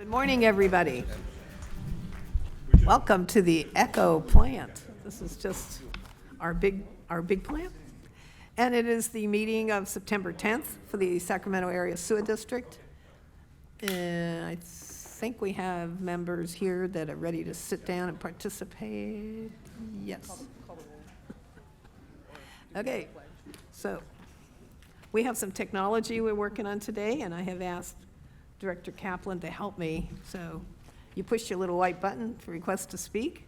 Good morning, everybody. Welcome to the Echo plant. This is just our big plant. And it is the meeting of September 10th for the Sacramento Area Sewer District. And I think we have members here that are ready to sit down and participate. Yes. Okay, so we have some technology we're working on today, and I have asked Director Kaplan to help me. So you push your little white button to request to speak,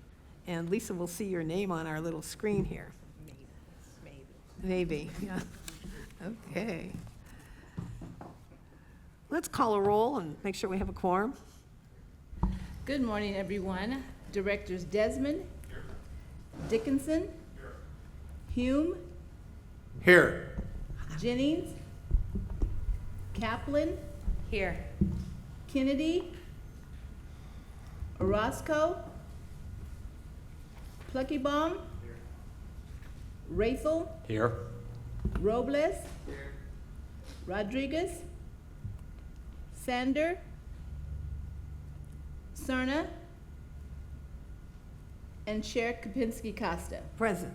and Lisa will see your name on our little screen here. Maybe, yeah. Okay. Let's call a roll and make sure we have a quorum. Good morning, everyone. Directors Desmond. Here. Dickinson. Here. Hume. Here. Jennings. Kaplan. Here. Kennedy. Orozco. Pluckybaum. Here. Rathel. Here. Robles. Here. Rodriguez. Sander. Cerna. And Chair Kopinski-Costa. Present.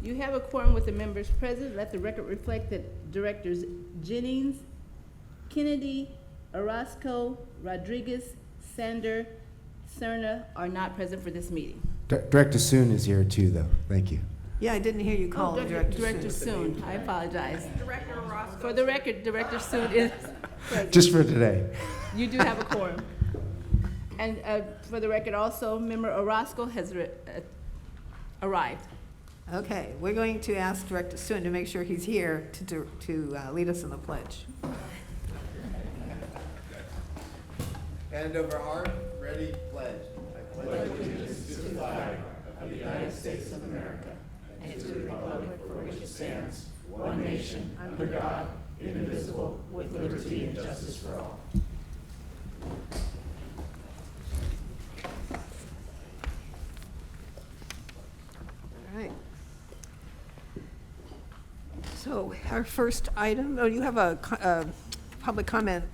You have a quorum with the members present. Let the record reflect that Directors Jennings, Kennedy, Orozco, Rodriguez, Sander, Cerna are not present for this meeting. Director Soon is here too, though. Thank you. Yeah, I didn't hear you call Director Soon. I apologize. Director Orozco. For the record, Director Soon is present. Just for today. You do have a quorum. And for the record also, Member Orozco has arrived. Okay, we're going to ask Director Soon to make sure he's here to lead us in the pledge. Hand over heart, ready, pledge. I pledge allegiance to the flag of the United States of America and to the republic for which it stands, one nation, under God, indivisible, with liberty and justice for all. All right. So our first item, you have a public comment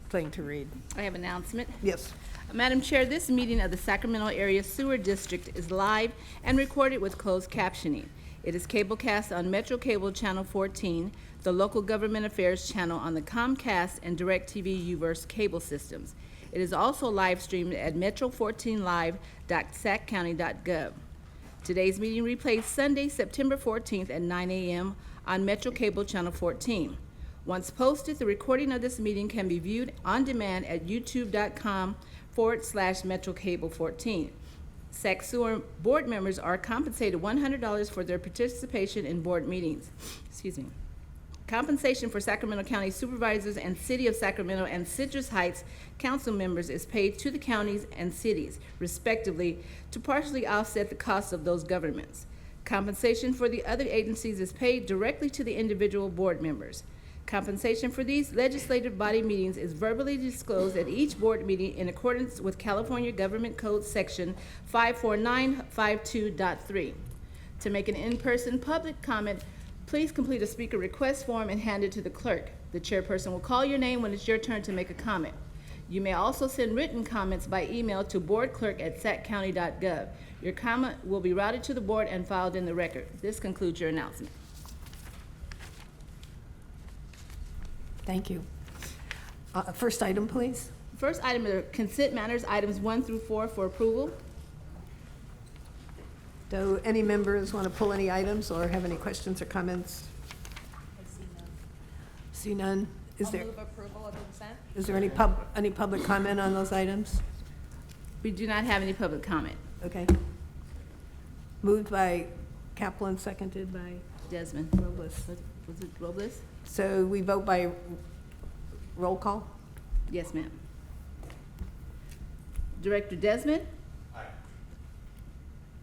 thing to read. I have an announcement. Yes. Madam Chair, this meeting of the Sacramento Area Sewer District is live and recorded with closed captioning. It is cablecast on Metro Cable Channel 14, the Local Government Affairs channel on the Comcast and DirecTV U-verse cable systems. It is also live streamed at metro14live.saccounty.gov. Today's meeting replays Sunday, September 14th at 9 a.m. on Metro Cable Channel 14. Once posted, the recording of this meeting can be viewed on demand at youtube.com/MetroCable14. SacSewer board members are compensated $100 for their participation in board meetings. Excuse me. Compensation for Sacramento County supervisors and City of Sacramento and Citrus Heights council members is paid to the counties and cities, respectively, to partially offset the costs of those governments. Compensation for the other agencies is paid directly to the individual board members. Compensation for these legislative body meetings is verbally disclosed at each board meeting in accordance with California Government Code Section 54952.3. To make an in-person public comment, please complete a speaker request form and hand it to the clerk. The chairperson will call your name when it's your turn to make a comment. You may also send written comments by email to boardclerk@saccounty.gov. Your comment will be routed to the board and filed in the record. This concludes your announcement. Thank you. First item, please. First item are consent matters, items 1 through 4 for approval. Do any members want to pull any items or have any questions or comments? I see none. See none? I'll move approval of consent. Is there any public comment on those items? We do not have any public comment. Okay. Moved by Kaplan, seconded by Desmond. Robles. Was it Robles? So we vote by roll call? Yes, ma'am. Director Desmond? Aye.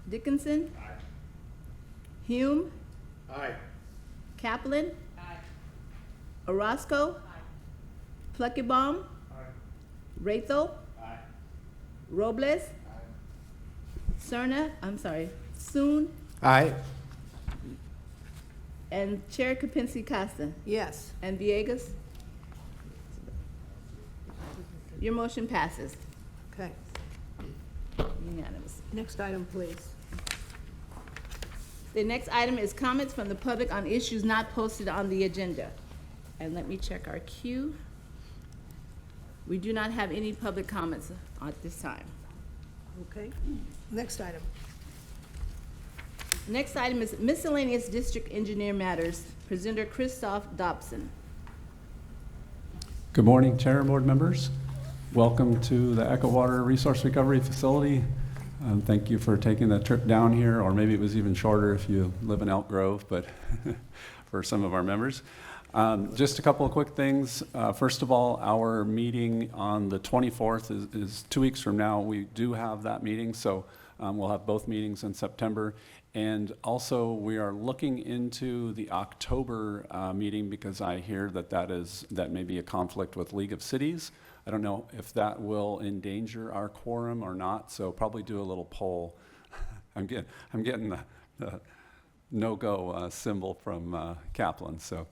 Dickinson? Aye. Hume? Aye. Kaplan? Aye. Orozco? Aye. Pluckybaum? Aye. Rathel? Aye. Robles? Aye. Soon? Aye. And Chair Kopinski-Costa? Yes. And Villegas? Your motion passes. Okay. Unanimous. Next item, please. The next item is comments from the public on issues not posted on the agenda. And let me check our queue. We do not have any public comments at this time. Okay. Next item. Next item is miscellaneous district engineer matters. Presenter Christoph Dobson. Good morning, Chair and board members. Welcome to the Echo Water Resource Recovery Facility. Thank you for taking the trip down here, or maybe it was even shorter if you live in Elk Grove, but for some of our members. Just a couple of quick things. First of all, our meeting on the 24th is 2 weeks from now. We do have that meeting, so we'll have both meetings in September. And also, we are looking into the October meeting because I hear that may be a conflict with League of Cities. I don't know if that will endanger our quorum or not, so probably do a little poll. I'm getting the no-go symbol from Kaplan, so.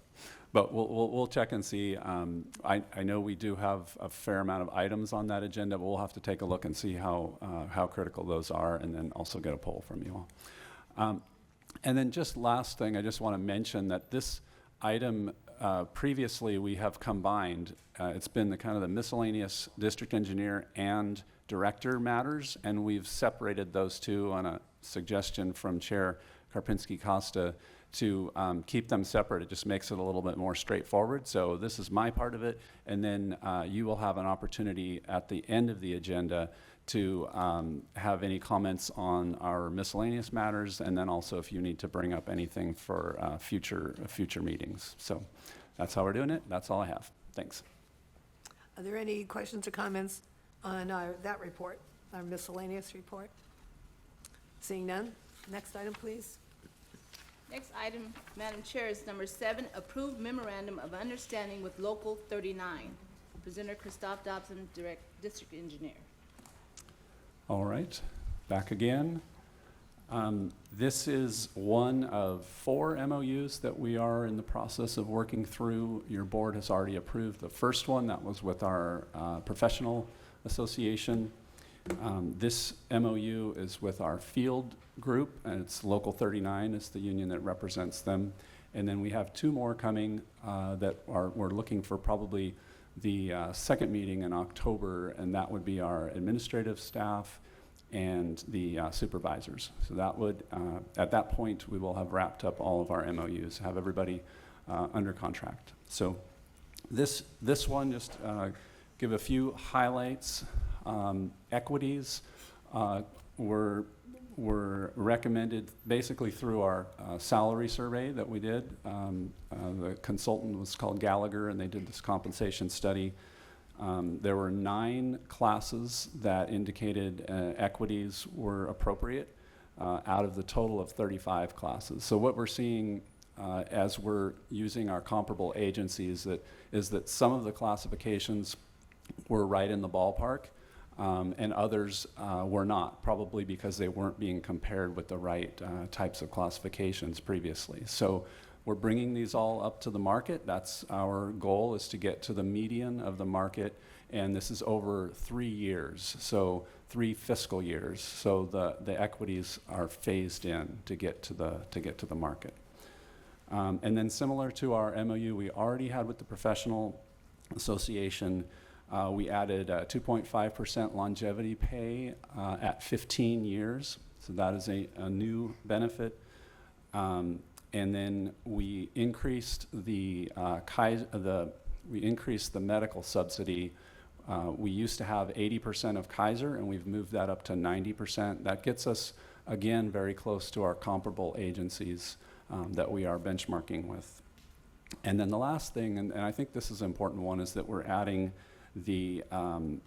But we'll check and see. I know we do have a fair amount of items on that agenda, but we'll have to take a look and see how critical those are, and then also get a poll from you all. And then just last thing, I just want to mention that this item previously we have combined. It's been the miscellaneous district engineer and director matters, and we've separated those two on a suggestion from Chair Karpinski-Costa to keep them separate. It just makes it a little bit more straightforward. So this is my part of it, and then you will have an opportunity at the end of the agenda to have any comments on our miscellaneous matters, and then also if you need to bring up anything for future meetings. So that's how we're doing it. That's all I have. Thanks. Are there any questions or comments on that report, our miscellaneous report? Seeing none. Next item, please. Next item, Madam Chair, is number 7, approved memorandum of understanding with Local 39. Presenter Christoph Dobson, District Engineer. All right, back again. This is one of 4 MOUs that we are in the process of working through. Your board has already approved the first one. That was with our professional association. This MOU is with our field group, and it's Local 39 is the union that represents them. And then we have 2 more coming that we're looking for probably the second meeting in October, and that would be our administrative staff and the supervisors. So that would, at that point, we will have wrapped up all of our MOUs, have everybody under contract. So this one, just give a few highlights. Equities were recommended basically through our salary survey that we did. The consultant was called Gallagher, and they did this compensation study. There were 9 classes that indicated equities were appropriate out of the total of 35 classes. So what we're seeing as we're using our comparable agencies is that some of the classifications were right in the ballpark, and others were not, probably because they weren't being compared with the right types of classifications previously. So we're bringing these all up to the market. That's our goal, is to get to the median of the market, and this is over 3 years, so 3 fiscal years. So the equities are phased in to get to the market. And then similar to our MOU we already had with the professional association, we added 2.5% longevity pay at 15 years. So that is a new benefit. And then we increased the medical subsidy. We used to have 80% of Kaiser, and we've moved that up to 90%. That gets us, again, very close to our comparable agencies that we are benchmarking with. And then the last thing, and I think this is an important one, is that we're adding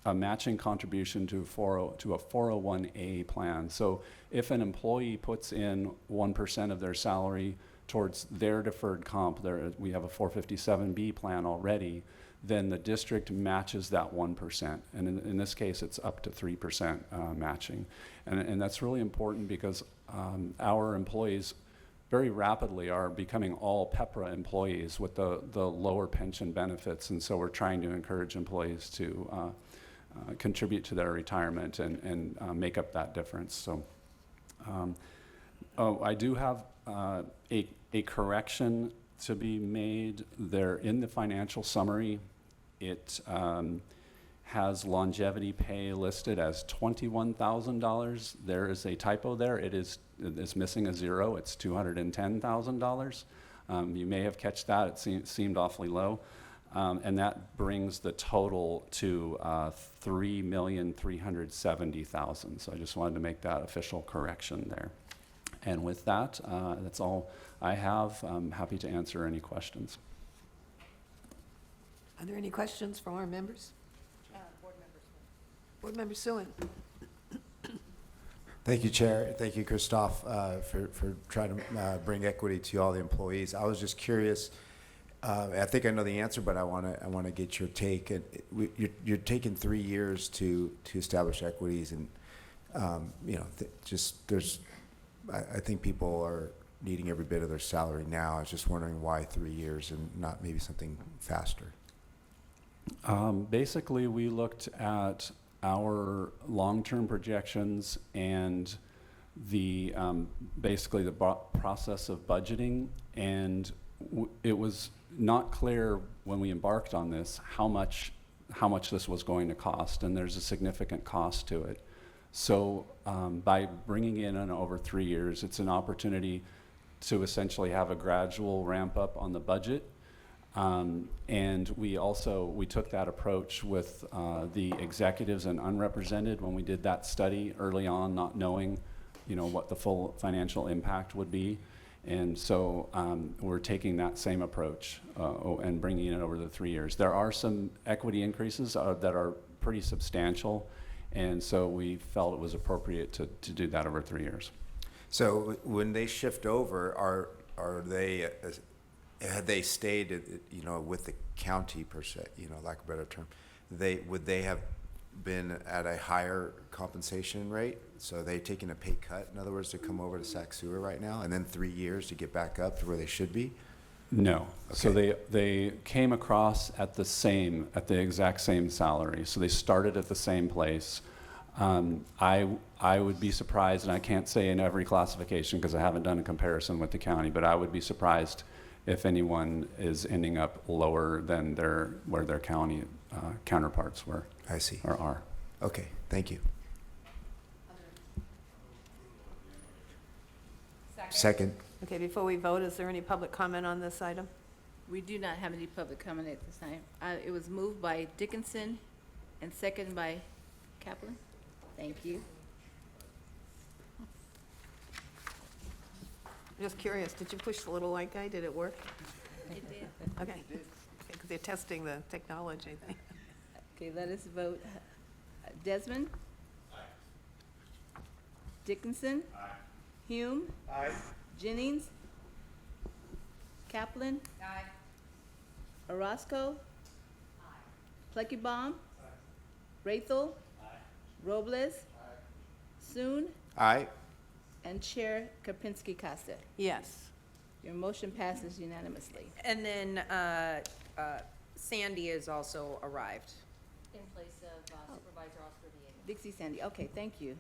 a matching contribution to a 401A plan. So if an employee puts in 1% of their salary towards their deferred comp, we have a 457B plan already, then the district matches that 1%. And in this case, it's up to 3% matching. And that's really important because our employees very rapidly are becoming all PEPRA employees with the lower pension benefits, and so we're trying to encourage employees to contribute to their retirement and make up that difference. So, I do have a correction to be made there in the financial summary. It has longevity pay listed as $21,000. There is a typo there. It's missing a zero. It's $210,000. You may have catch that. It seemed awfully low. And that brings the total to $3,370,000. So I just wanted to make that official correction there. And with that, that's all I have. I'm happy to answer any questions. Are there any questions from our members? Board Member Suen. Thank you, Chair. Thank you, Christophe, for trying to bring equity to all the employees. I was just curious. I think I know the answer, but I want to get your take. You're taking 3 years to establish equities, and I think people are needing every bit of their salary now. I was just wondering why 3 years and not maybe something faster. Basically, we looked at our long-term projections and the basically the process of budgeting, and it was not clear when we embarked on this how much this was going to cost, and there's a significant cost to it. So by bringing in over 3 years, it's an opportunity to essentially have a gradual ramp up on the budget. And we took that approach with the executives and unrepresented when we did that study early on, not knowing, what the full financial impact would be. And so we're taking that same approach and bringing it over the 3 years. There are some equity increases that are pretty substantial, and so we felt it was appropriate to do that over 3 years. So when they shift over, are they had they stayed, with the county per se, lack of a better term, would they have been at a higher compensation rate? So are they taking a pay cut, in other words, to come over to SacSewer right now, and then 3 years to get back up to where they should be? No. Okay. So they came across at the exact same salary. So they started at the same place. I would be surprised, and I can't say in every classification because I haven't done a comparison with the county, but I would be surprised if anyone is ending up lower than where their county counterparts were. I see. Or are. Okay, thank you. Second. Okay, before we vote, is there any public comment on this item? We do not have any public comment at this time. It was moved by Dickinson and seconded by Kaplan. Thank you. Just curious, did you push the little light guy? Did it work? It did. Okay. Because they're testing the technology, I think. Okay, let us vote. Desmond? Aye. Dickinson? Aye. Hume? Aye. Jennings? Kaplan? Aye. Orozco? Aye. Pleckbaum? Aye. Rathel? Aye. Robles? Aye. Soon? Aye. And Chair Kapinski-Costa. Yes. Your motion passes unanimously. And then Sandy has also arrived. In place of Supervisor Oscar Diego. Dixie Sandy, okay, thank you.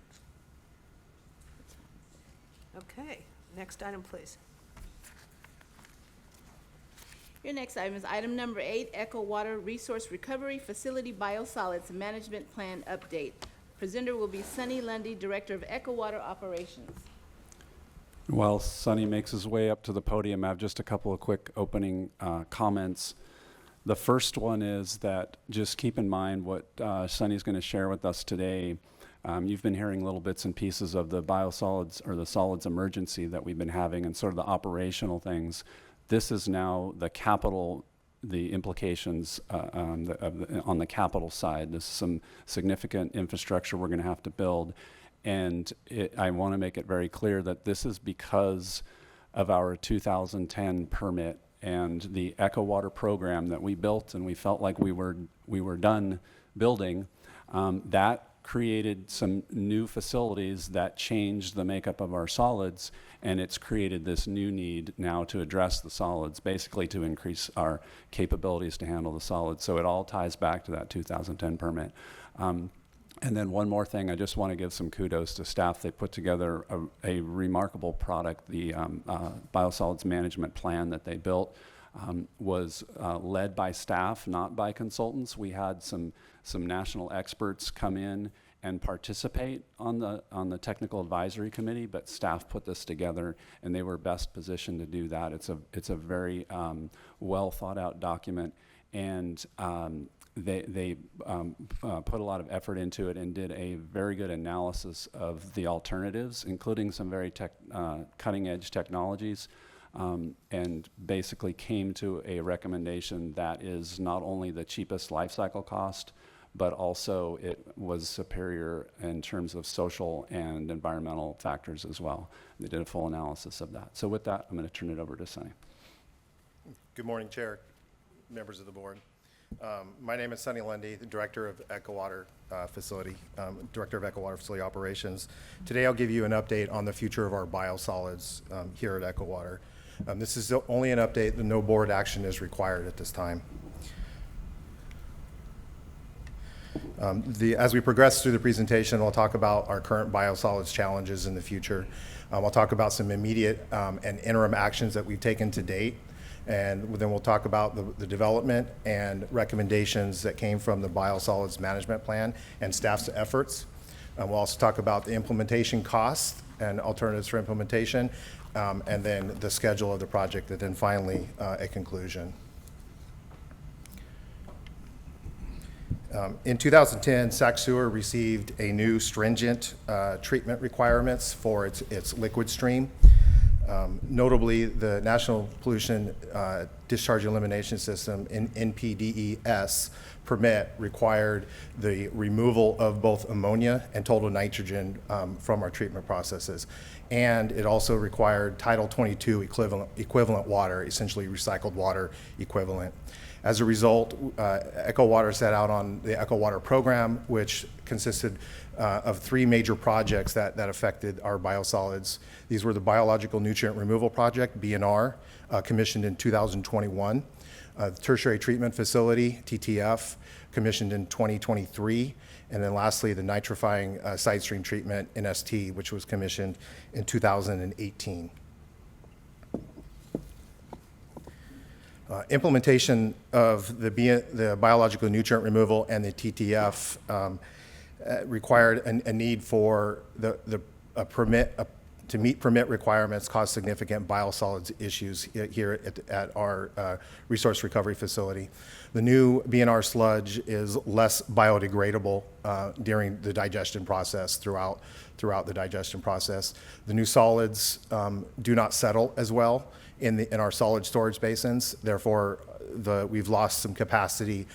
Okay, next item, please. Your next item is item number 8, Echo Water Resource Recovery Facility Biosolids Management Plan Update. Presenter will be Sonny Lundy, Director of Echo Water Operations. While Sonny makes his way up to the podium, I have just a couple of quick opening comments. The first one is that just keep in mind what Sonny's going to share with us today. You've been hearing little bits and pieces of the biosolids or the solids emergency that we've been having and sort of the operational things. This is now the capital, the implications on the capital side. This is some significant infrastructure we're going to have to build. And I want to make it very clear that this is because of our 2010 permit and the Echo Water program that we built, and we felt like we were done building. That created some new facilities that changed the makeup of our solids, and it's created this new need now to address the solids, basically to increase our capabilities to handle the solids. So it all ties back to that 2010 permit. And then one more thing, I just want to give some kudos to staff. They put together a remarkable product. The biosolids management plan that they built was led by staff, not by consultants. We had some national experts come in and participate on the technical advisory committee, but staff put this together, and they were best positioned to do that. It's a very well thought out document, and they put a lot of effort into it and did a very good analysis of the alternatives, including some very cutting edge technologies, and basically came to a recommendation that is not only the cheapest life cycle cost, but also it was superior in terms of social and environmental factors as well. They did a full analysis of that. So with that, I'm going to turn it over to Sonny. Good morning, Chair, members of the board. My name is Sonny Lundy, the Director of EchoWater Facility, Director of EchoWater Facility Operations. Today I'll give you an update on the future of our biosolids here at EchoWater. This is only an update, no board action is required at this time. As we progress through the presentation, I'll talk about our current biosolids challenges in the future. I'll talk about some immediate and interim actions that we've taken to date. And then we'll talk about the development and recommendations that came from the biosolids management plan and staff's efforts. We'll also talk about the implementation costs and alternatives for implementation, and then the schedule of the project, and then finally a conclusion. In 2010, SacSewer received a new stringent treatment requirements for its liquid stream. Notably, the National Pollution Discharge Elimination System, NPDES permit, required the removal of both ammonia and total nitrogen from our treatment processes. And it also required Title 22 equivalent water, essentially recycled water equivalent. As a result, EchoWater set out on the EchoWater program, which consisted of 3 major projects that affected our biosolids. These were the Biological Nutrient Removal Project, BNR, commissioned in 2021, the Tertiary Treatment Facility, TTF, commissioned in 2023, and then lastly, the Nitrifying Side Stream Treatment, NST, which was commissioned in 2018. Implementation of the biological nutrient removal and the TTF required a need for a permit to meet permit requirements, caused significant biosolids issues here at our resource recovery facility. The new BNR sludge is less biodegradable during the digestion process, throughout the digestion process. The new solids do not settle as well in our solid storage basins. Therefore, we've lost some capacity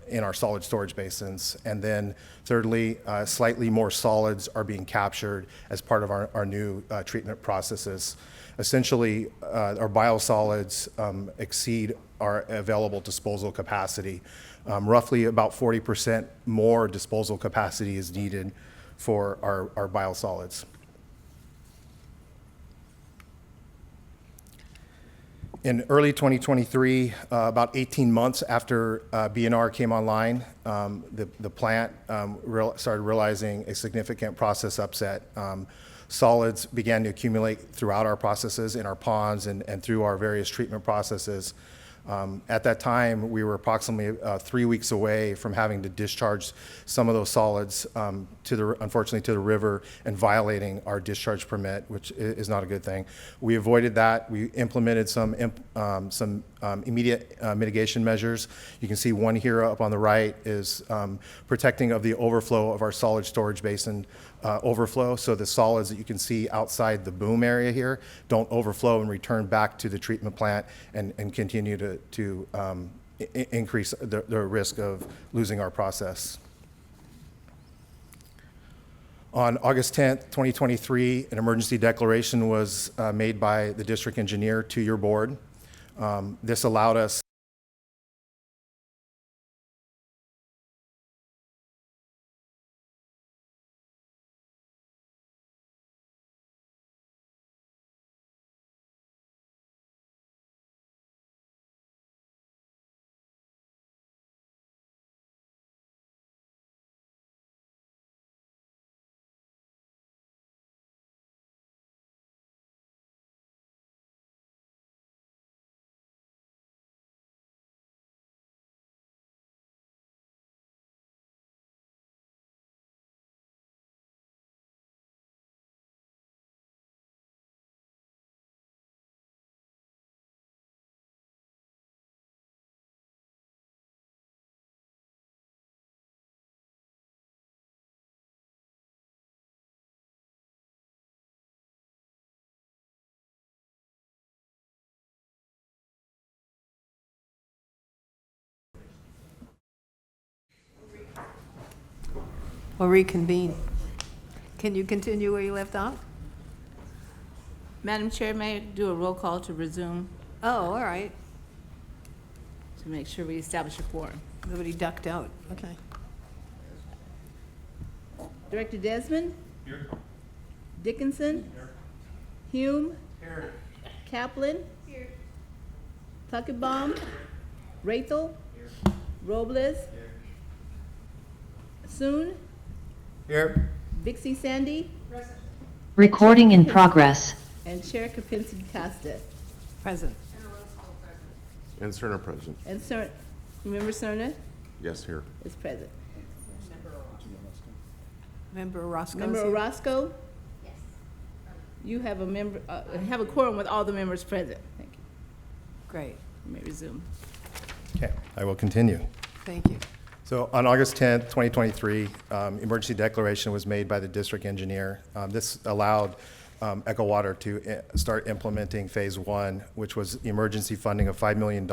in our solid storage basins. And then thirdly, slightly more solids are being captured as part of our new treatment processes. Essentially, our biosolids exceed our available disposal capacity. Roughly about 40% more disposal capacity is needed for our biosolids. In early 2023, about 18 months after BNR came online, the plant started realizing a significant process upset. Solids began to accumulate throughout our processes, in our ponds, and through our various treatment processes. At that time, we were approximately 3 weeks away from having to discharge some of those solids, unfortunately, to the river, and violating our discharge permit, which is not a good thing. We avoided that. We implemented some immediate mitigation measures. You can see one here up on the right is protecting of the overflow of our solid storage basin overflow. So the solids that you can see outside the boom area here don't overflow and return back to the treatment plant and continue to increase the risk of losing our process. On August 10th, 2023, an emergency declaration was made by the district engineer to your board. This allowed us We'll reconvene. Can you continue where you left off? Madam Chair, may I do a roll call to resume Oh, all right. to make sure we establish a quorum? Nobody ducked out. Okay. Director Desmond? Here. Dickinson? Here. Hume? Here. Kaplan? Here. Tuckabaum? Rathel? Here. Robles? Here. Soon? Here. Vixie Sandy? Recording in progress. And Chair Kapinski Costa. Present. And Cerner present. And Member Cerna Yes, here. is present. Member Roscoe? Member Orozco? Yes. You have a member, have a quorum with all the members present. Thank you. Great. You may resume. Okay, I will continue. Thank you. So on August 10th, 2023, emergency declaration was made by the district engineer. This allowed Echo Water to start implementing Phase 1, which was emergency funding of $5 million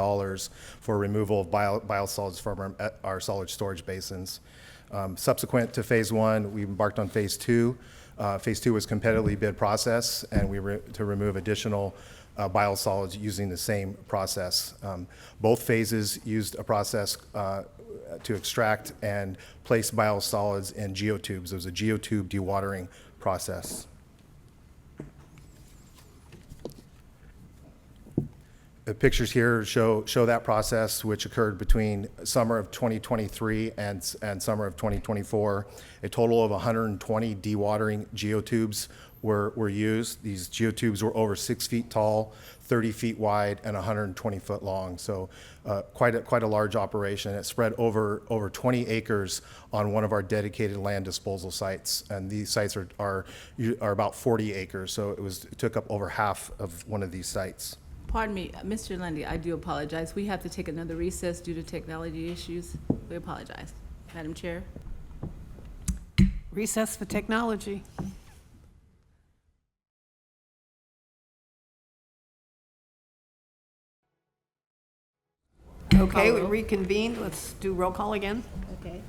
for removal of biosolids from our solid storage basins. Subsequent to Phase 1, we embarked on Phase 2. Phase 2 was competitively bid process, and to remove additional biosolids using the same process. Both phases used a process to extract and place biosolids in geotubes. It was a geotube dewatering process. The pictures here show that process, which occurred between summer of 2023 and summer of 2024. A total of 120 dewatering geotubes were used. These geotubes were over 6 feet tall, 30 feet wide, and 120 foot long. So quite a large operation. It spread over 20 acres on one of our dedicated land disposal sites, and these sites are about 40 acres. So it took up over half of one of these sites. Pardon me, Mr. Lundy, I do apologize. We have to take another recess due to technology issues. We apologize. Madam Chair? Recess for technology. Okay, we reconvened. Let's do roll call again. Okay.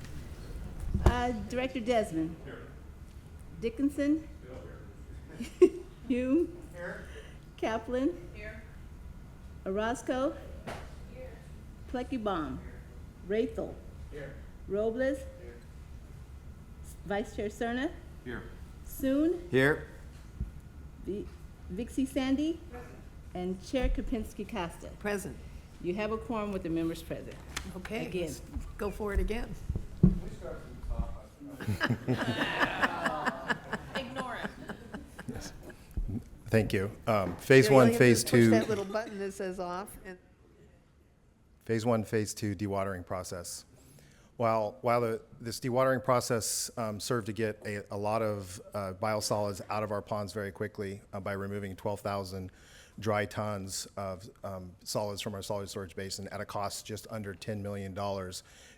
Director Desmond? Here. Dickinson? Here. Hume? Here. Kaplan? Here. Orozco? Here. Pleckybom? Rathel? Here. Robles? Here. Vice Chair Cerna? Here. Soon? Here. Vixie Sandy? Present. And Chair Kapinski Costa. Present. You have a quorum with the members present. Okay, Again. let's go for it again. Ignore it. Thank you. Phase Yeah, 1, you have to Phase Push 2. that little button that says off. Phase 1, Phase 2 dewatering process. While this dewatering process served to get a lot of biosolids out of our ponds very quickly by removing 12,000 dry tons of solids from our solid storage basin at a cost just under $10 million,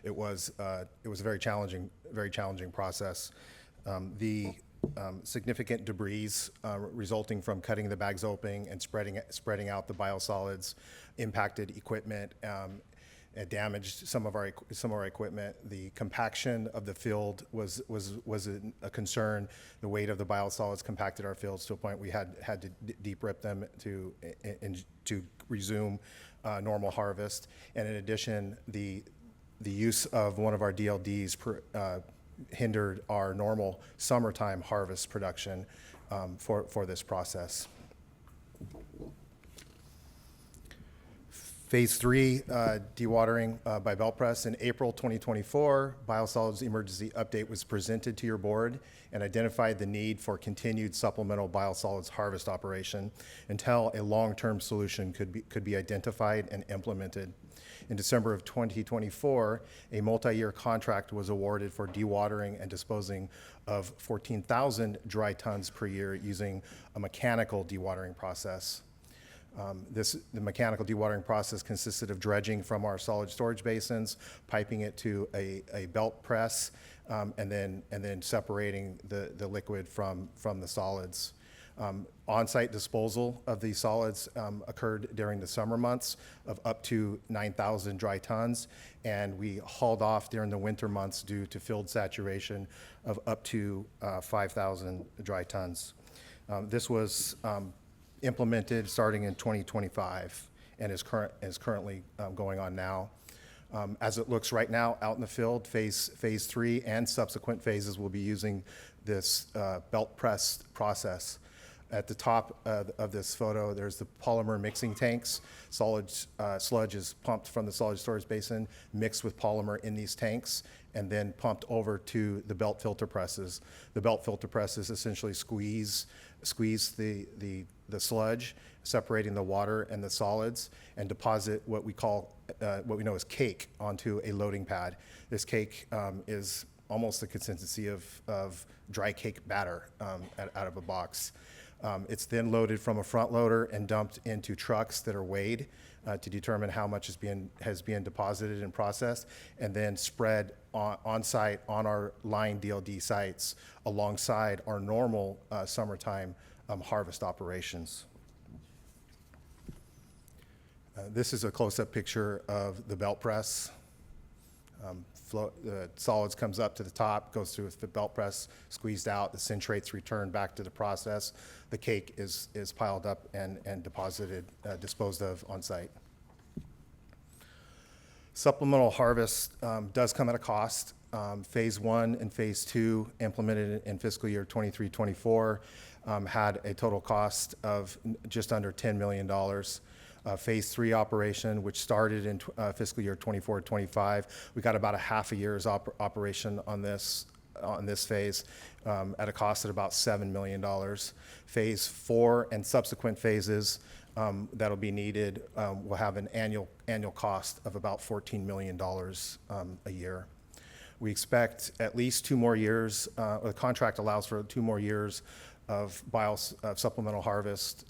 it was a very challenging process. The significant debris resulting from cutting the bags open and spreading out the biosolids impacted equipment. It damaged some of our equipment. The compaction of the field was a concern. The weight of the biosolids compacted our fields to a point we had to deep rip them to resume normal harvest. And in addition, the use of one of our DLDs hindered our normal summertime harvest production for this process. Phase 3 dewatering by belt press. In April 2024, biosolids emergency update was presented to your board and identified the need for continued supplemental biosolids harvest operation until a long-term solution could be identified and implemented. In December of 2024, a multi-year contract was awarded for dewatering and disposing of 14,000 dry tons per year using a mechanical dewatering process. The mechanical dewatering process consisted of dredging from our solid storage basins, piping it to a belt press, and then separating the liquid from the solids. On-site disposal of these solids occurred during the summer months of up to 9,000 dry tons, and we hauled off during the winter months due to field saturation of up to 5,000 dry tons. This was implemented starting in 2025 and is currently going on now. As it looks right now, out in the field, phase 3 and subsequent phases will be using this belt press process. At the top of this photo, there's the polymer mixing tanks. Sludge is pumped from the solid storage basin, mixed with polymer in these tanks, and then pumped over to the belt filter presses. The belt filter presses essentially squeeze the sludge, separating the water and the solids, and deposit what we know as cake onto a loading pad. This cake is almost the consistency of dry cake batter out of a box. It's then loaded from a front loader and dumped into trucks that are weighed to determine how much has been deposited and processed, and then spread on site on our line DLD sites alongside our normal summertime harvest operations. This is a close-up picture of the belt press. The solids comes up to the top, goes through the belt press, squeezed out, the centrates return back to the process. The cake is piled up and deposited, disposed of on site. Supplemental harvest does come at a cost. Phase 1 and Phase 2, implemented in fiscal year 23-24, had a total cost of just under $10 million. Phase 3 operation, which started in fiscal year 24-25, we got about a half a year's operation on this phase at a cost of about $7 million. Phase 4 and subsequent phases that'll be needed will have an annual cost of about $14 million a year. We expect at least 2 more years. The contract allows for 2 more years of supplemental harvest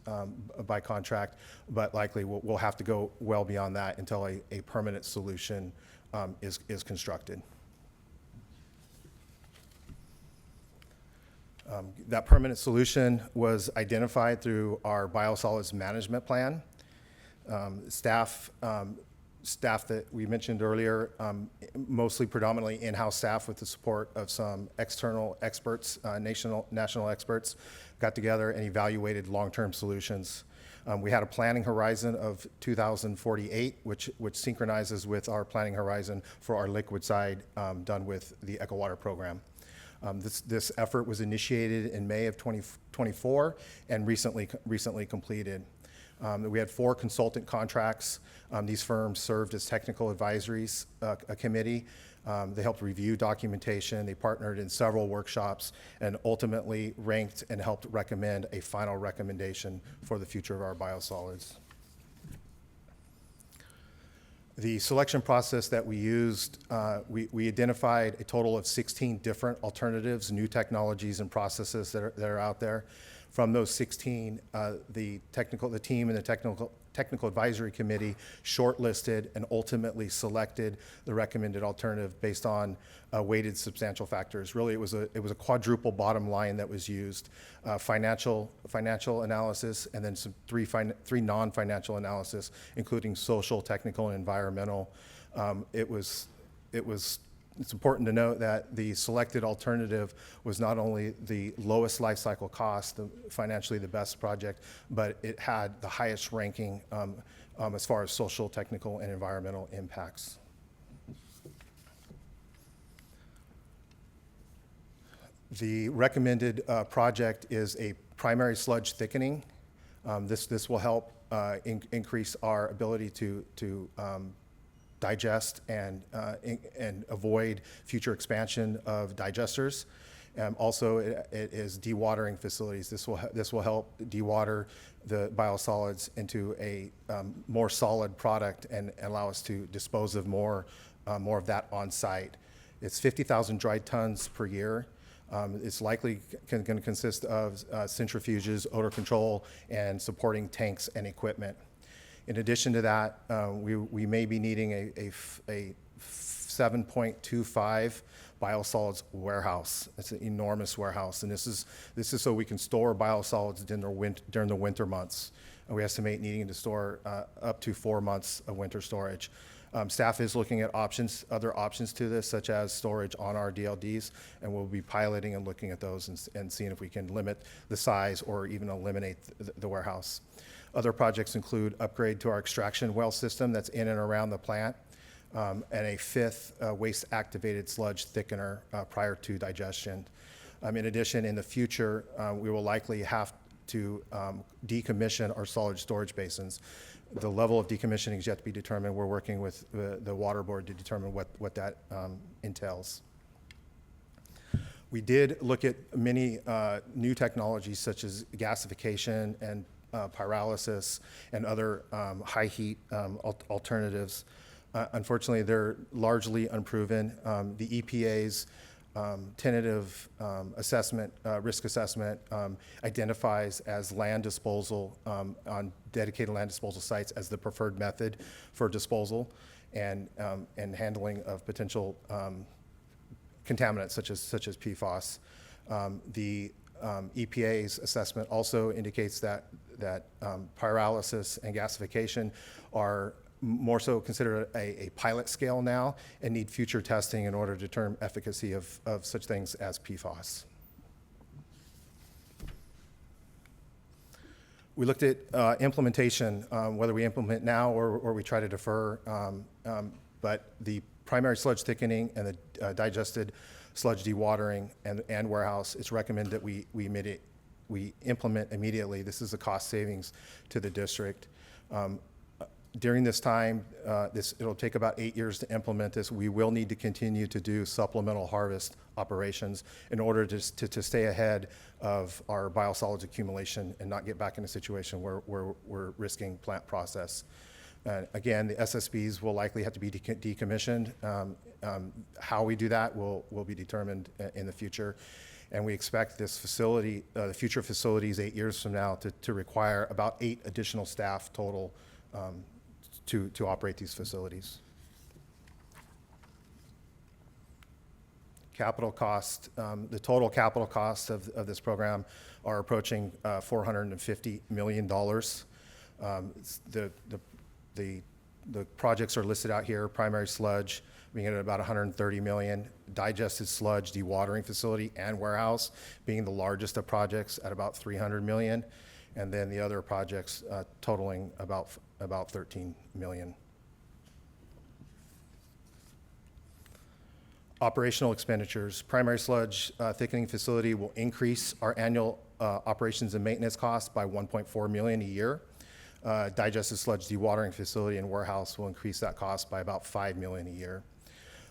by contract, but likely we'll have to go well beyond that until a permanent solution is constructed. That permanent solution was identified through our biosolids management plan. Staff that we mentioned earlier, mostly predominantly in-house staff with the support of some external experts, national experts, got together and evaluated long-term solutions. We had a planning horizon of 2048, which synchronizes with our planning horizon for our liquid side done with the EcoWater program. This effort was initiated in May of 2024 and recently completed. We had 4 consultant contracts. These firms served as technical advisories, a committee. They helped review documentation. They partnered in several workshops and ultimately ranked and helped recommend a final recommendation for the future of our biosolids. The selection process that we used, we identified a total of 16 different alternatives, new technologies and processes that are out there. From those 16, the team and the technical advisory committee shortlisted and ultimately selected the recommended alternative based on weighted substantial factors. Really, it was a quadruple bottom line that was used: financial analysis, and then some three non-financial analysis, including social, technical, and environmental. It's important to note that the selected alternative was not only the lowest life cycle cost, financially the best project, but it had the highest ranking as far as social, technical, and environmental impacts. The recommended project is a primary sludge thickening. This will help increase our ability to digest and avoid future expansion of digesters. Also, it is dewatering facilities. This will help dewater the biosolids into a more solid product and allow us to dispose of more of that on site. It's 50,000 dry tons per year. It's likely going to consist of centrifuges, odor control, and supporting tanks and equipment. In addition to that, we may be needing a 7.25 biosolids warehouse. It's an enormous warehouse, and this is so we can store biosolids during the winter months. And we estimate needing to store up to 4 months of winter storage. Staff is looking at other options to this, such as storage on our DLDs, and we'll be piloting and looking at those and seeing if we can limit the size or even eliminate the warehouse. Other projects include upgrade to our extraction well system that's in and around the plant, and a fifth waste-activated sludge thickener prior to digestion. In addition, in the future, we will likely have to decommission our solid storage basins. The level of decommissioning is yet to be determined. We're working with the water board to determine what that entails. We did look at many new technologies such as gasification and pyrolysis and other high heat alternatives. Unfortunately, they're largely unproven. The EPA's tentative assessment, risk assessment, identifies as land disposal on dedicated land disposal sites as the preferred method for disposal and handling of potential contaminants such as PFAS. The EPA's assessment also indicates that pyrolysis and gasification are more so considered a pilot scale now and need future testing in order to determine efficacy of such things as PFAS. We looked at implementation, whether we implement now or we try to defer, but the primary sludge thickening and the digested sludge dewatering and warehouse, it's recommended that we implement immediately. This is a cost savings to the district. During this time, it'll take about 8 years to implement this. We will need to continue to do supplemental harvest operations in order to stay ahead of our biosolids accumulation and not get back in a situation where we're risking plant process. Again, the SSBs will likely have to be decommissioned. How we do that will be determined in the future. And we expect this facility, the future facilities 8 years from now, to require about 8 additional staff total to operate these facilities. Capital cost, the total capital costs of this program are approaching $450 million. The projects are listed out here: primary sludge being at about $130 million, digested sludge dewatering facility and warehouse being the largest of projects at about $300 million, and then the other projects totaling about $13 million. Operational expenditures. Primary sludge thickening facility will increase our annual operations and maintenance costs by $1.4 million a year. Digested sludge dewatering facility and warehouse will increase that cost by about $5 million a year.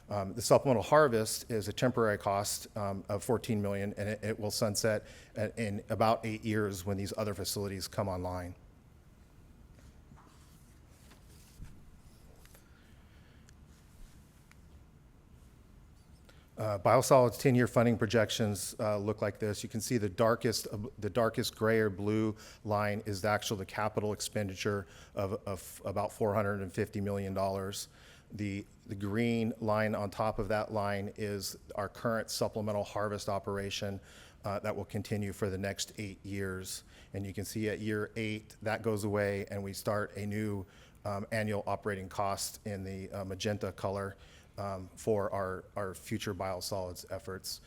The supplemental harvest is a temporary cost of $14 million, and it will sunset in about 8 years when these other facilities come online. Biosolids 10-year funding projections look like this. You can see the darkest gray or blue line is the capital expenditure of about $450 million. The green line on top of that line is our current supplemental harvest operation that will continue for the next 8 years. And you can see at year 8, that goes away, and we start a new annual operating cost in the magenta color for our future biosolids efforts.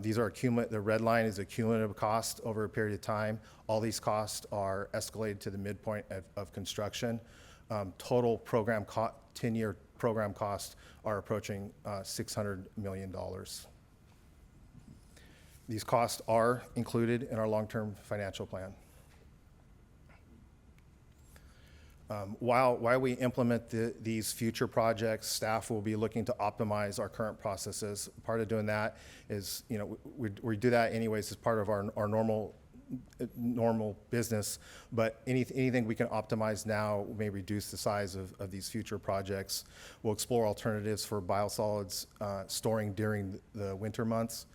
These are the red line is a cumulative cost over a period of time. All these costs are escalated to the midpoint of construction. Total program 10-year program costs are approaching $600 million. These costs are included in our long-term financial plan. While we implement these future projects, staff will be looking to optimize our current processes. Part of doing that is, we do that anyways as part of our normal business, but anything we can optimize now may reduce the size of these future projects. We'll explore alternatives for biosolids storing during the winter months.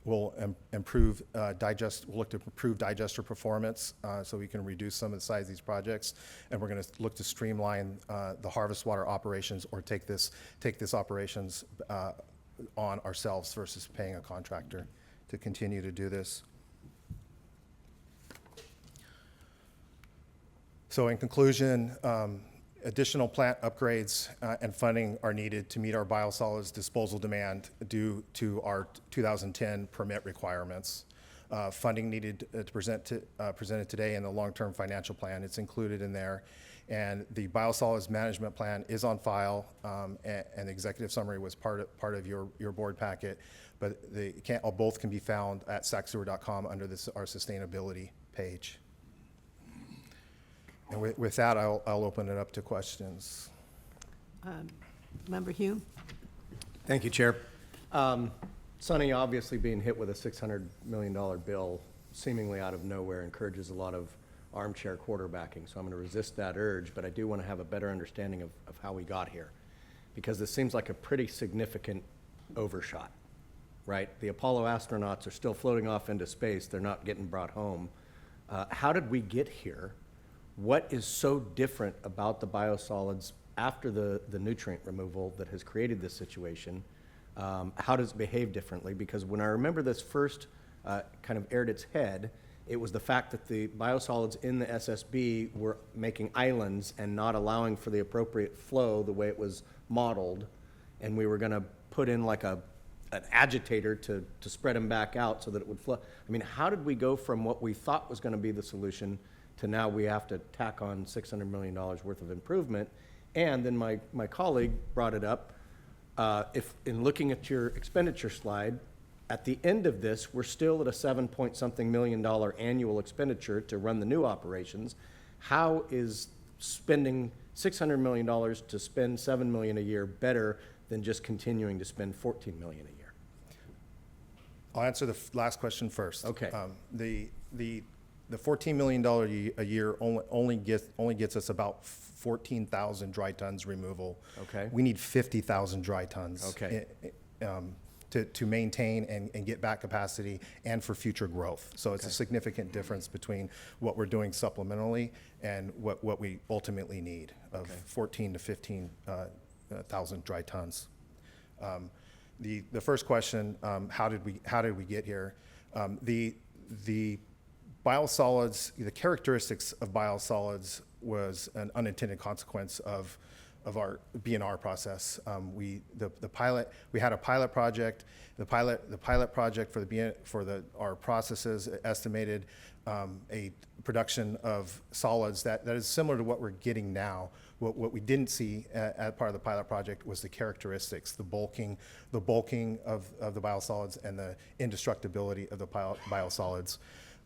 we'll look to improve digester performance so we can reduce some of the size of these projects. And we're going to look to streamline the harvest water operations or take this operations on ourselves versus paying a contractor to continue to do this. So in conclusion, additional plant upgrades and funding are needed to meet our biosolids disposal demand due to our 2010 permit requirements. Funding needed presented today in the long-term financial plan. It's included in there. And the biosolids management plan is on file, and the executive summary was part of your board packet. But both can be found at SacSewer.com under our sustainability page. And with that, I'll open it up to questions. Member Hume? Thank you, Chair. Sonny, obviously being hit with a $600 million bill seemingly out of nowhere encourages a lot of armchair quarterbacking, so I'm going to resist that urge, but I do want to have a better understanding of how we got here, because this seems like a pretty significant overshot, right? The Apollo astronauts are still floating off into space. They're not getting brought home. How did we get here? What is so different about the biosolids after the nutrient removal that has created this situation? How does it behave differently? Because when I remember this first kind of aired its head, it was the fact that the biosolids in the SSB were making islands and not allowing for the appropriate flow the way it was modeled, and we were going to put in like an agitator to spread them back out so that it would flow. I mean, how did we go from what we thought was going to be the solution to now we have to tack on $600 million worth of improvement? And then my colleague brought it up, if in looking at your expenditure slide, at the end of this, we're still at a $7-point-something million annual expenditure to run the new operations. How is spending $600 million to spend $7 million a year better than just continuing to spend $14 million a year? I'll answer the last question first. Okay. The $14 million a year only gets us about 14,000 dry tons removal. Okay. We need 50,000 dry tons. Okay. To maintain and get back capacity and for future growth. So it's a significant difference between what we're doing supplementally and what we ultimately need of 14 to 15,000 dry tons. The first question, how did we get here? The biosolids, the characteristics of biosolids was an unintended consequence of our BNR process. We had a pilot project. The pilot project for our processes estimated a production of solids that is similar to what we're getting now. What we didn't see as part of the pilot project was the characteristics, the bulking of the biosolids and the indestructibility of the biosolids.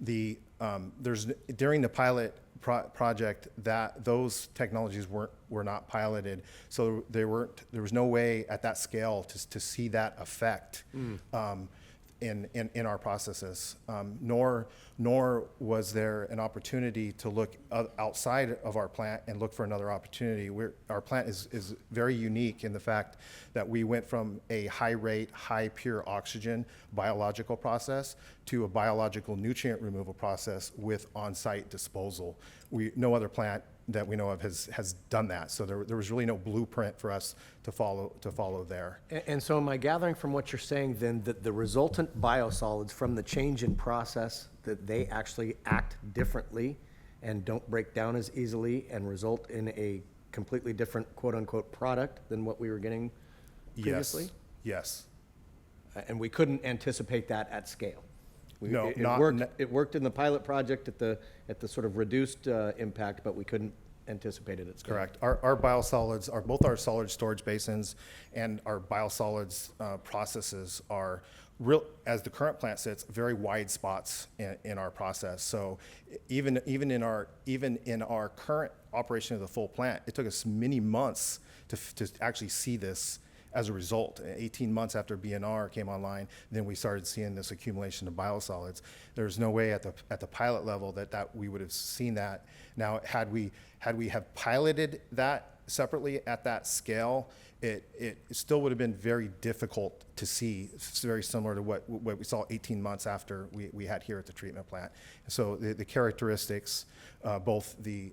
During the pilot project, that those technologies were not piloted, so there was no way at that scale to see that effect in our processes. Nor was there an opportunity to look outside of our plant and look for another opportunity. Our plant is very unique in the fact that we went from a high rate, high pure oxygen biological process to a biological nutrient removal process with on-site disposal. No other plant that we know of has done that. So there was really no blueprint for us to follow there. And so am I gathering from what you're saying then that the resultant biosolids from the change in process, that they actually act differently and don't break down as easily and result in a completely different quote-unquote product than what we were getting previously? Yes. And we couldn't anticipate that at scale? It worked in the pilot project at the sort of reduced impact, but we couldn't anticipate it at scale. Correct. Our biosolids both our solid storage basins and our biosolids processes are real, as the current plant sits, very wide spots in our process. So even in our current operation of the full plant, it took us many months to actually see this. As a result, 18 months after BNR came online, then we started seeing this accumulation of biosolids. There's no way at the pilot level that we would have seen that. Now, had we have piloted that separately at that scale, it still would have been very difficult to see. It's very similar to what we saw 18 months after we had here at the treatment plant. So the characteristics, both the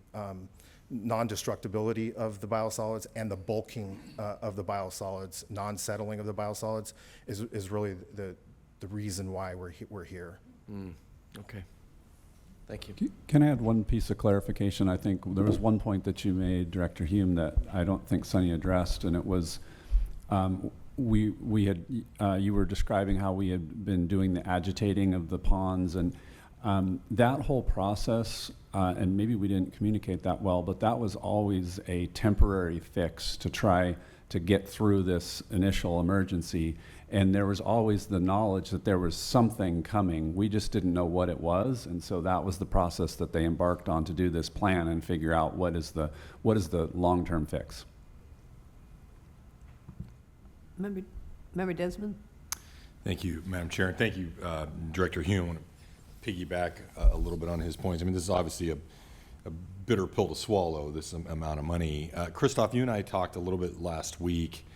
non-destructibility of the biosolids and the bulking of the biosolids, non-settling of the biosolids, is really the reason why we're here. Okay. Thank you. Can I add one piece of clarification? I think there was one point that you made, Director Hume, that I don't think Sunny addressed, and it was you were describing how we had been doing the agitating of the ponds, and that whole process, and maybe we didn't communicate that well, but that was always a temporary fix to try to get through this initial emergency. And there was always the knowledge that there was something coming. We just didn't know what it was, and so that was the process that they embarked on to do this plan and figure out what is the long-term fix. Member Desmond? Thank you, Madam Chair, and thank you, Director Hume. I want to piggyback a little bit on his points. I mean, this is obviously a bitter pill to swallow, this amount of money. Christoph, you and I talked a little bit last week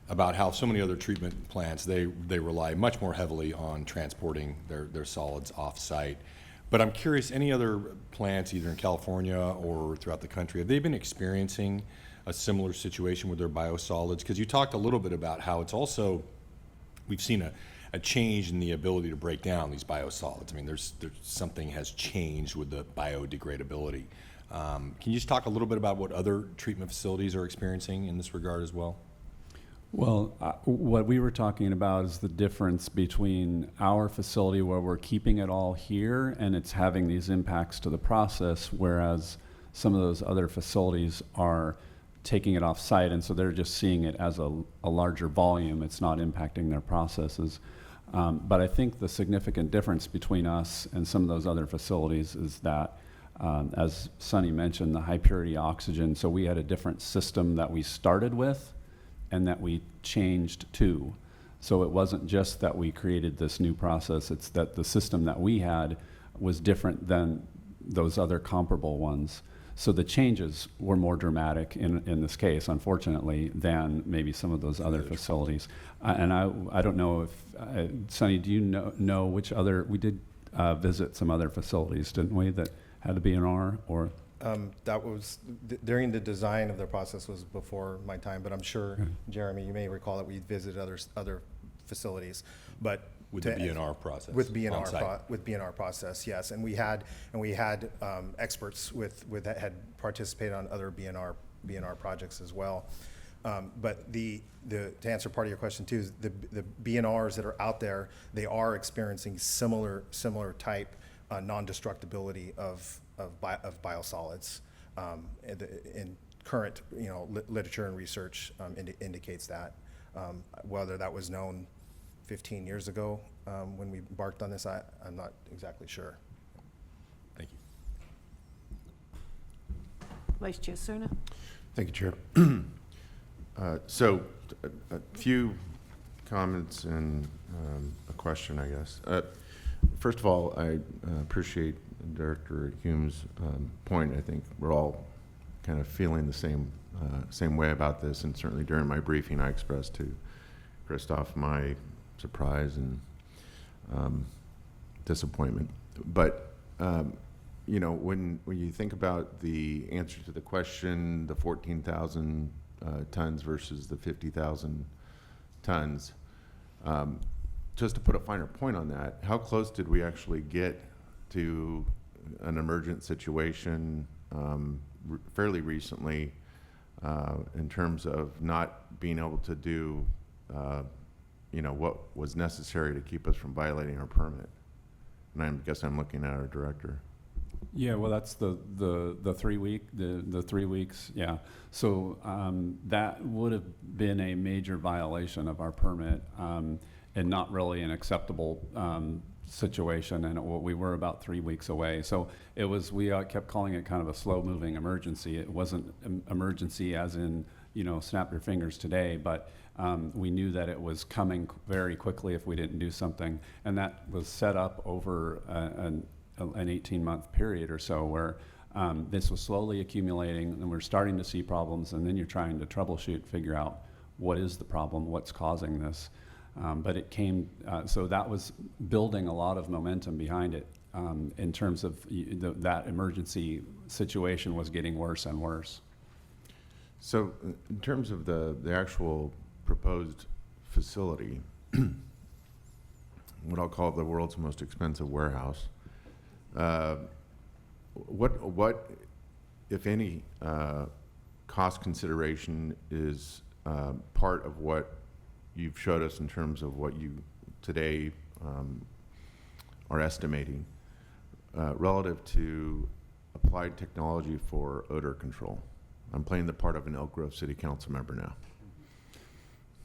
about how so many other treatment plants, they rely much more heavily on transporting their solids off-site. But I'm curious, any other plants, either in California or throughout the country, have they been experiencing a similar situation with their biosolids? Because you talked a little bit about how it's also, we've seen a change in the ability to break down these biosolids. I mean, there's something has changed with the biodegradability. Can you just talk a little bit about what other treatment facilities are experiencing in this regard as well? Well, what we were talking about is the difference between our facility where we're keeping it all here and it's having these impacts to the process, whereas some of those other facilities are taking it off site, and so they're just seeing it as a larger volume. It's not impacting their processes. But I think the significant difference between us and some of those other facilities is that, as Sunny mentioned, the high purity oxygen, so we had a different system that we started with and that we changed to. So it wasn't just that we created this new process, it's that the system that we had was different than those other comparable ones. So the changes were more dramatic in this case, unfortunately, than maybe some of those other facilities. And I don't know if, Sunny, do you know which other, we did visit some other facilities, didn't we, that had a BNR or? That was, during the design of the process was before my time, but I'm sure, Jeremy, you may recall that we visited other facilities, but. With the BNR process. With BNR process, yes, and we had experts that had participated on other BNR projects as well. But to answer part of your question too, is the BNRs that are out there, they are experiencing similar type non-destructibility of biosolids. In current literature and research indicates that. Whether that was known 15 years ago when we embarked on this, I'm not exactly sure. Thank you. Vice Chair Cerna? Thank you, Chair. So a few comments and a question, I guess. First of all, I appreciate Director Hume's point. I think we're all kind of feeling the same way about this, and certainly during my briefing I expressed to Christoph my surprise and disappointment. But when you think about the answer to the question, the 14,000 tons versus the 50,000 tons, just to put a finer point on that, how close did we actually get to an emergent situation fairly recently in terms of not being able to do what was necessary to keep us from violating our permit? And I guess I'm looking at our director. Yeah, well, that's the 3 weeks. Yeah, so that would have been a major violation of our permit, and not really an acceptable situation. And we were about 3 weeks away. So it was. We kept calling it kind of a slow-moving emergency. It wasn't an emergency as in snap your fingers today, but we knew that it was coming very quickly if we didn't do something, and that was set up over an 18-month period or so, where This was slowly accumulating, and we're starting to see problems, and then you're trying to troubleshoot, figure out what is the problem, what's causing this. But it came, so that was building a lot of momentum behind it in terms of that emergency situation was getting worse and worse. So in terms of the actual proposed facility, what I'll call the world's most expensive warehouse, what, if any, cost consideration is part of what you've showed us in terms of what you today are estimating relative to applied technology for odor control? I'm playing the part of an Elk Grove City Council member now.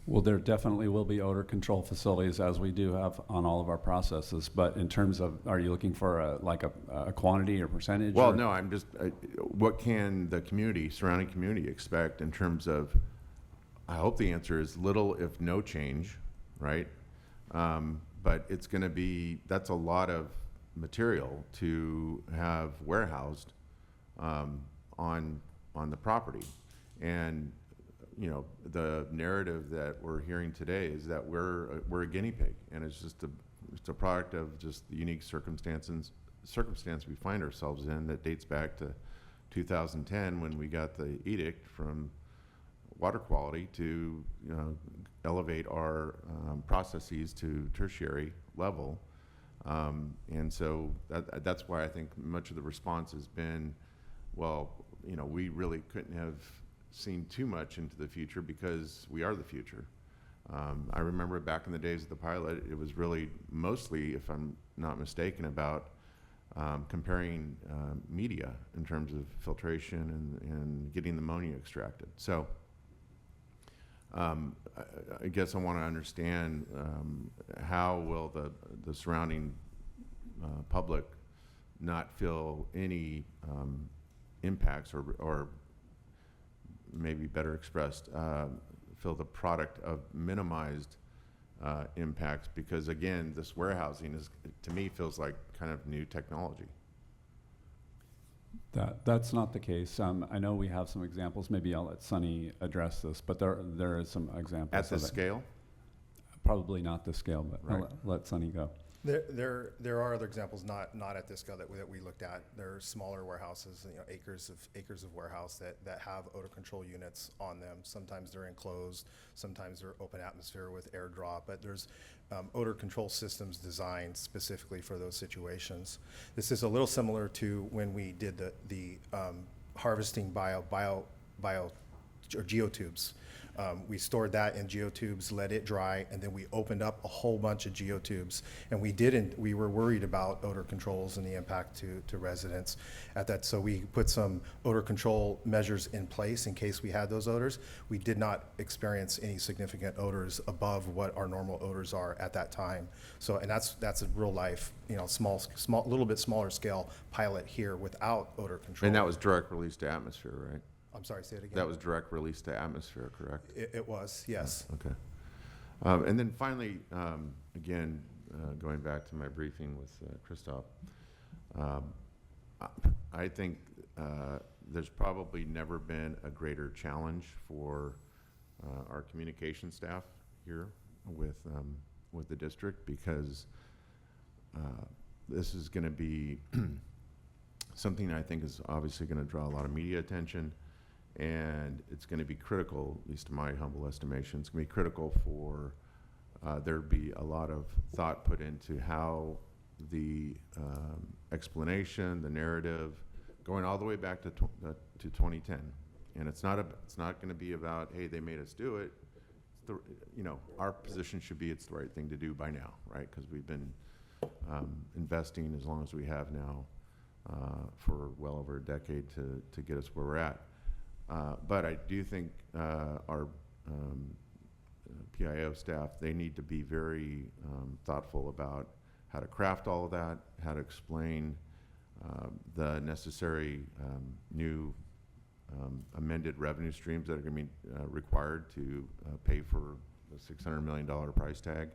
Well, there definitely will be odor control facilities, as we do have on all of our processes. But in terms of, are you looking for a quantity or percentage? Well, or? no, I'm just, what can the community, surrounding community, expect in terms of, I hope the answer is little if no change, right? But it's going to be, that's a lot of material to have warehoused on the property. And you know, the narrative that we're hearing today is that we're a guinea pig, and it's a product of just the unique circumstance we find ourselves in that dates back to 2010 when we got the edict from water quality to elevate our processes to tertiary level, and so that's why I think much of the response has been, well, you know, we really couldn't have seen too much into the future because we are the future. I remember back in the days of the pilot, it was really mostly, if I'm not mistaken, about comparing media in terms of filtration and getting the ammonia extracted. So I guess I want to understand how will the surrounding public not feel any impacts or maybe better expressed, feel the product of minimized impacts, because again, this warehousing is, to me, feels like kind of new technology. That's not the case. I know we have some examples. Maybe I'll let Sunny address this, but there is some examples. At this scale? Probably not this scale, but Right. I'll let Sunny go. There are other examples, not at this scale that we looked at. There are smaller warehouses, you know, acres of warehouse that have odor control units on them. Sometimes they're enclosed, sometimes they're open atmosphere with air draw, but there's odor control systems designed specifically for those situations. This is a little similar to when we did the harvesting bio or geotubes. We stored that in geotubes, let it dry, and then we opened up a whole bunch of geotubes. And we were worried about odor controls and the impact to residents at that. So we put some odor control measures in place in case we had those odors. We did not experience any significant odors above what our normal odors are at that time. So, and that's a real life, you know, small, little bit smaller scale pilot here without odor control. And that was direct release to atmosphere, right? I'm sorry, say it again. That was direct release to atmosphere, correct? It was, yes. Okay. And then finally, again, going back to my briefing with Christoph, I think there's probably never been a greater challenge for our communication staff here with the district, because this is going to be something I think is obviously going to draw a lot of media attention. And it's going to be critical, at least in my humble estimation, it's going to be critical for there to be a lot of thought put into how the explanation, the narrative, going all the way back to 2010. And it's not going to be about, hey, they made us do it. It's you know, our position should be it's the right thing to do by now, right? Because we've been investing as long as we have now for well over a decade to get us where we're at. But I do think our PIO staff, they need to be very thoughtful about how to craft all of that, how to explain the necessary new amended revenue streams that are going to be required to pay for the $600 million price tag.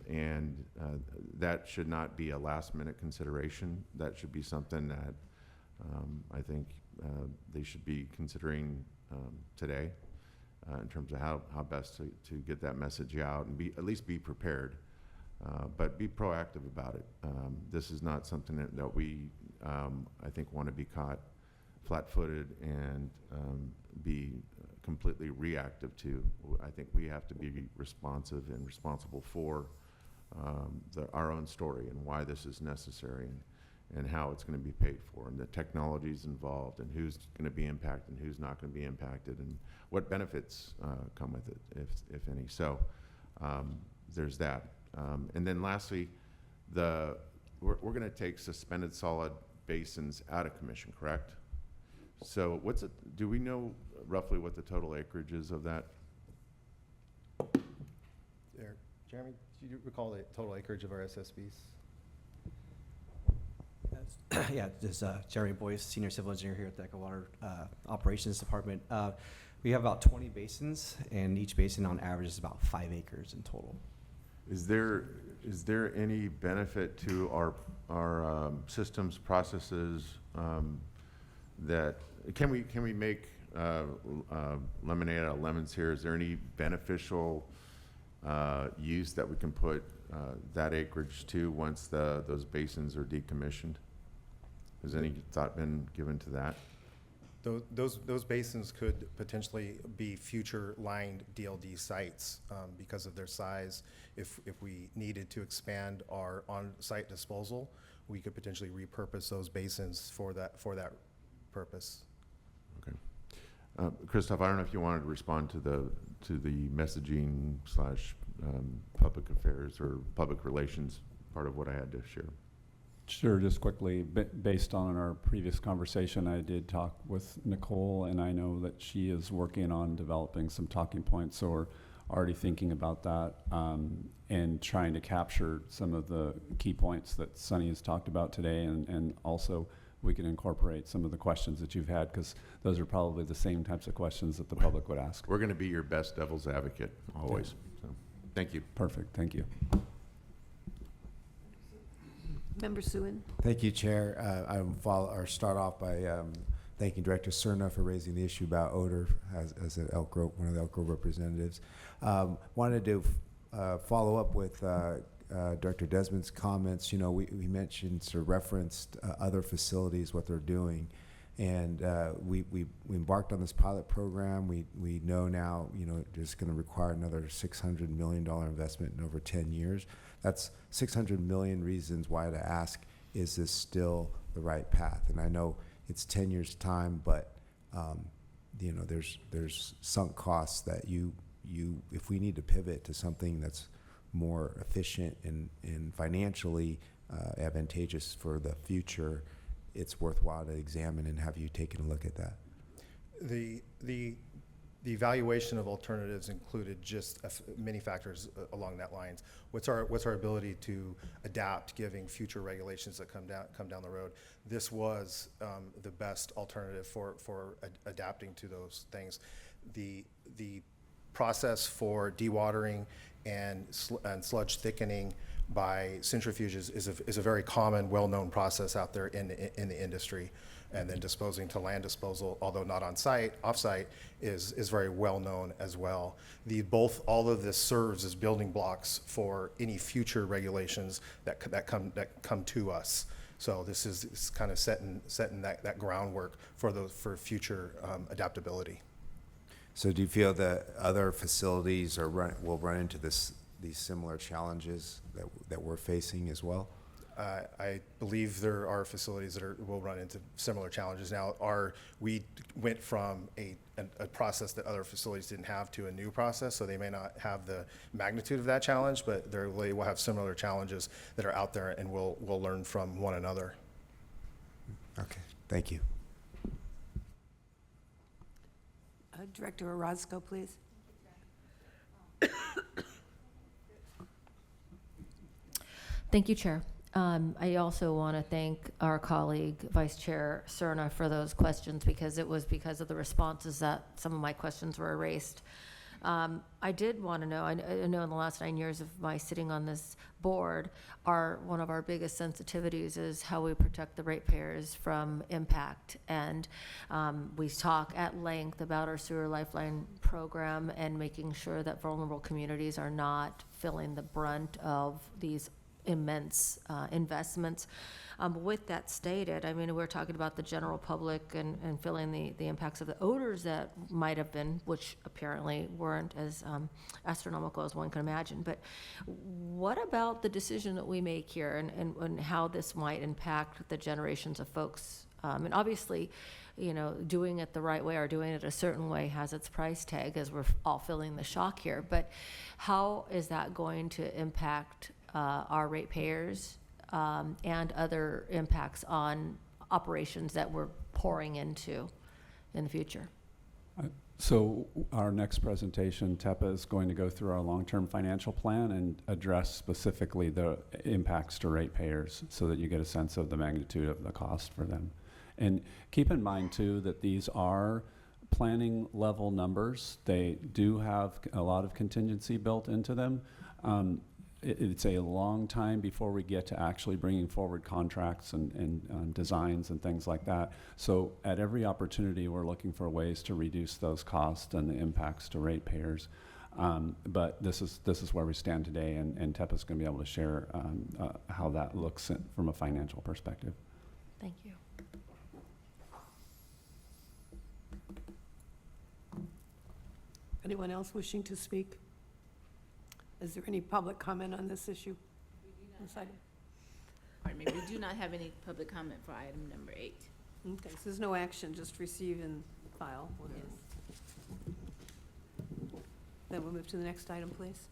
And that should not be a last minute consideration. That should be something that I think they should be considering today in terms of how best to get that message out and at least be prepared, but be proactive about it. This is not something that we, I think, want to be caught flat-footed and be completely reactive to. I think we have to be responsive and responsible for our own story and why this is necessary and how it's going to be paid for and the technologies involved and who's going to be impacted and who's not going to be impacted and what benefits come with it, if any. So there's that. And then lastly, we're going to take suspended solid basins out of commission, correct? So do we know roughly what the total acreage is of that? Jeremy, do you recall the total acreage of our SSBs? Yeah, this is Jeremy Boyce, Senior Civil Engineer here at the Ecowater Operations Department. We have about 20 basins, and each basin on average is about 5 acres in total. Is there any benefit to our systems, processes, that can we make lemonade out of lemons here? Is there any beneficial use that we can put that acreage to once those basins are decommissioned? Has any thought been given to that? Those basins could potentially be future lined DLD sites because of their size. If we needed to expand our on-site disposal, we could potentially repurpose those basins for that purpose. Okay. Christoph, I don't know if you wanted to respond to the messaging / public affairs or public relations part of what I had to share. Sure, just quickly, based on our previous conversation, I did talk with Nicole, and I know that she is working on developing some talking points, so we're already thinking about that and trying to capture some of the key points that Sunny has talked about today, and also we can incorporate some of the questions that you've had, because those are probably the same types of questions that the public would ask. We're going to be your best devil's advocate, always. So, thank you. Perfect, thank you. Member Suen? Thank you, Chair. I start off by thanking Director Cerna for raising the issue about odor as an Elk Grove, one of the Elk Grove representatives. Wanted to follow up with Director Desmond's comments. You know, we mentioned, sort of referenced other facilities, what they're doing. And we embarked on this pilot program. We know now, you know, it's going to require another $600 million investment in over 10 years. That's 600 million reasons why to ask, is this still the right path? And I know it's 10 years' time, but you know, there's sunk costs that if we need to pivot to something that's more efficient and financially advantageous for the future, it's worthwhile to examine. And have you taken a look at that? The evaluation of alternatives included just many factors along that lines. What's our ability to adapt, giving future regulations that come down the road? This was the best alternative for adapting to those things. The process for dewatering and sludge thickening by centrifuges is a very common, well-known process out there in the industry. And then disposing to land disposal, although not on site, off-site, is very well known as well. All of this serves as building blocks for any future regulations that come to us. So this is kind of setting that groundwork for future adaptability. So do you feel that other facilities will run into these similar challenges that we're facing as well? I believe there are facilities that will run into similar challenges. Now, we went from a process that other facilities didn't have to a new process, so they may not have the magnitude of that challenge, but they will have similar challenges that are out there, and we'll learn from one another. Okay, thank you. Director Orozco, please. Thank you, Chair. I also want to thank our colleague, Vice Chair Cerna, for those questions, because it was because of the responses that some of my questions were erased. I did want to know, I know in the last 9 years of my sitting on this board, one of our biggest sensitivities is how we protect the ratepayers from impact. And we talk at length about our sewer lifeline program and making sure that vulnerable communities are not feeling the brunt of these immense investments. With that stated, I mean, we're talking about the general public and feeling the impacts of the odors that might have been, which apparently weren't as astronomical as one can imagine. But what about the decision that we make here and how this might impact the generations of folks? And obviously, you know, doing it the right way or doing it a certain way has its price tag, as we're all feeling the shock here. But how is that going to impact our ratepayers and other impacts on operations that we're pouring into in the future? So our next presentation, TEPA is going to go through our long-term financial plan and address specifically the impacts to ratepayers so that you get a sense of the magnitude of the cost for them. And keep in mind too that these are planning level numbers. They do have a lot of contingency built into them. It's a long time before we get to actually bringing forward contracts and designs and things like that. So at every opportunity, we're looking for ways to reduce those costs and the impacts to ratepayers. But this is where we stand today, and TEPA is going to be able to share how that looks from a financial perspective. Thank you. Anyone else wishing to speak? Is there any public comment on this issue? Pardon me, we do not have any public comment for item number 8. Okay, so there's no action, just receive and file. Then we'll move to the next item, please.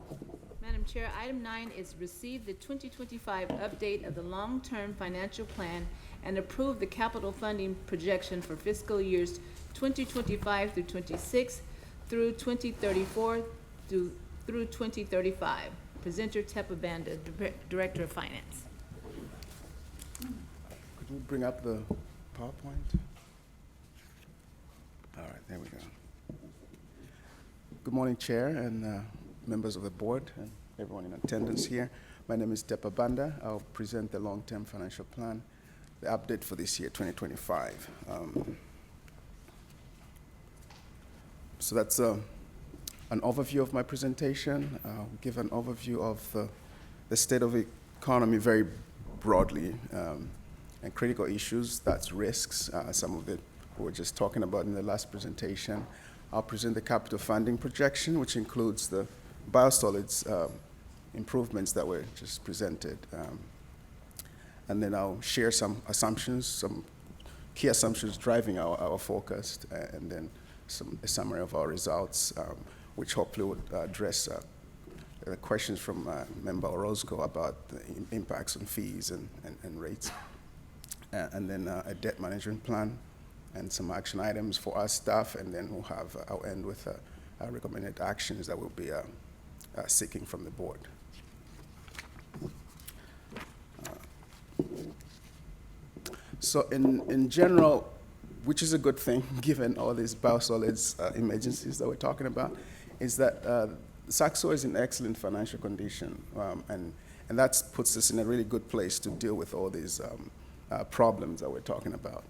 Madam Chair, item 9 is receive the 2025 update of the long-term financial plan and approve the capital funding projection for fiscal years 2025 through 26 through 2034 through 2035. Presenter Tepa Banda, Director of Finance. Could we bring up the PowerPoint? All right, there we go. Good morning, Chair and members of the board and everyone in attendance here. My name is Tepa Banda. I'll present the long-term financial plan, the update for this year, 2025. So that's an overview of my presentation. I'll give an overview of the state of the economy very broadly and critical issues, that's risks, some of it we were just talking about in the last presentation. I'll present the capital funding projection, which includes the biosolids improvements that were just presented. And then I'll share some assumptions, some key assumptions driving our forecast, and then a summary of our results, which hopefully would address questions from Member Orozco about the impacts on fees and rates. And then a debt management plan and some action items for our staff, and then I'll end with recommended actions that we'll be seeking from the board. So in general, which is a good thing given all these biosolids emergencies that we're talking about, is that SacSewer is in excellent financial condition, and that puts us in a really good place to deal with all these problems that we're talking about.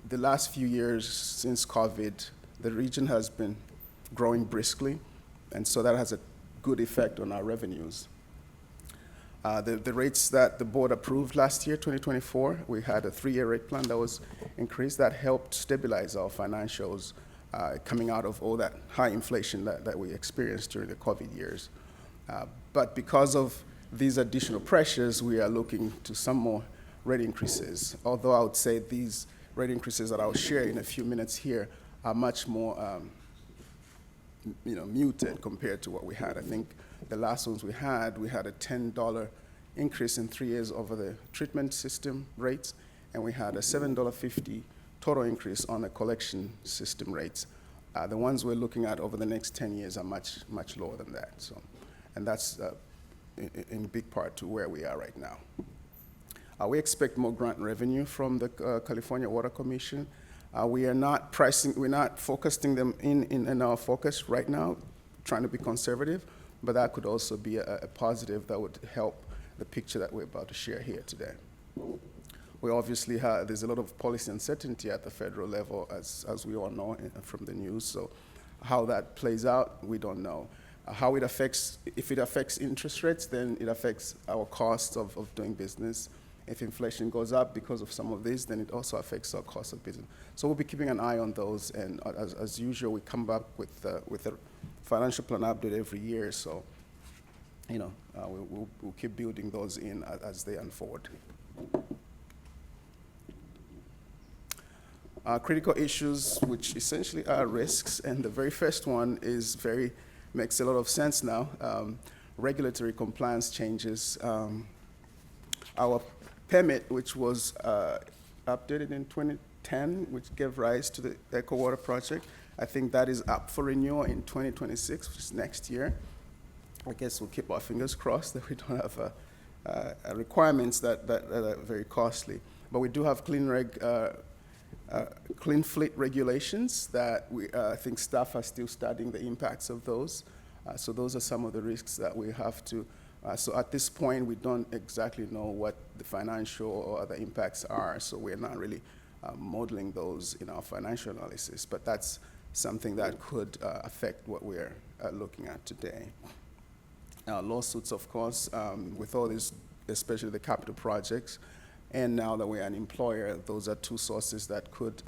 The last few years since COVID, the region has been growing briskly, and so that has a good effect on our revenues. The rates that the board approved last year, 2024, we had a 3-year rate plan that was increased that helped stabilize our financials coming out of all that high inflation that we experienced during the COVID years. But because of these additional pressures, we are looking to some more rate increases, although I would say these rate increases that I'll share in a few minutes here are much more muted compared to what we had. I think the last ones we had a $10 increase in 3 years over the treatment system rates, and we had a $7.50 total increase on the collection system rates. The ones we're looking at over the next 10 years are much, much lower than that. So, and that's in big part to where we are right now. We expect more grant revenue from the California Water Commission. We're not forecasting them in our focus right now trying to be conservative, but that could also be a positive that would help the picture that we're about to share here today. We obviously have, there's a lot of policy uncertainty at the federal level, as we all know from the news, so how that plays out, we don't know. How it affects, if it affects interest rates, then it affects our cost of doing business. If inflation goes up because of some of this, then it also affects our cost of business. So we'll be keeping an eye on those, and as usual, we come back with a financial plan update every year, so we'll keep building those in as they unfold. Critical issues, which essentially are risks, and the very first one makes a lot of sense now. Regulatory compliance changes. Our permit, which was updated in 2010, which gave rise to the Echo Water project, I think that is up for renewal in 2026, which is next year. I guess we'll keep our fingers crossed that we don't have requirements that are very costly. But we do have clean fleet regulations that I think staff are still studying the impacts of those. So those are some of the risks that we have to. So at this point, we don't exactly know what the financial or other impacts are. So we're not really modeling those in our financial analysis. But that's something that could affect what we're looking at today. Lawsuits, of course, with all these, especially the capital projects. And now that we're an employer, those are two sources that could,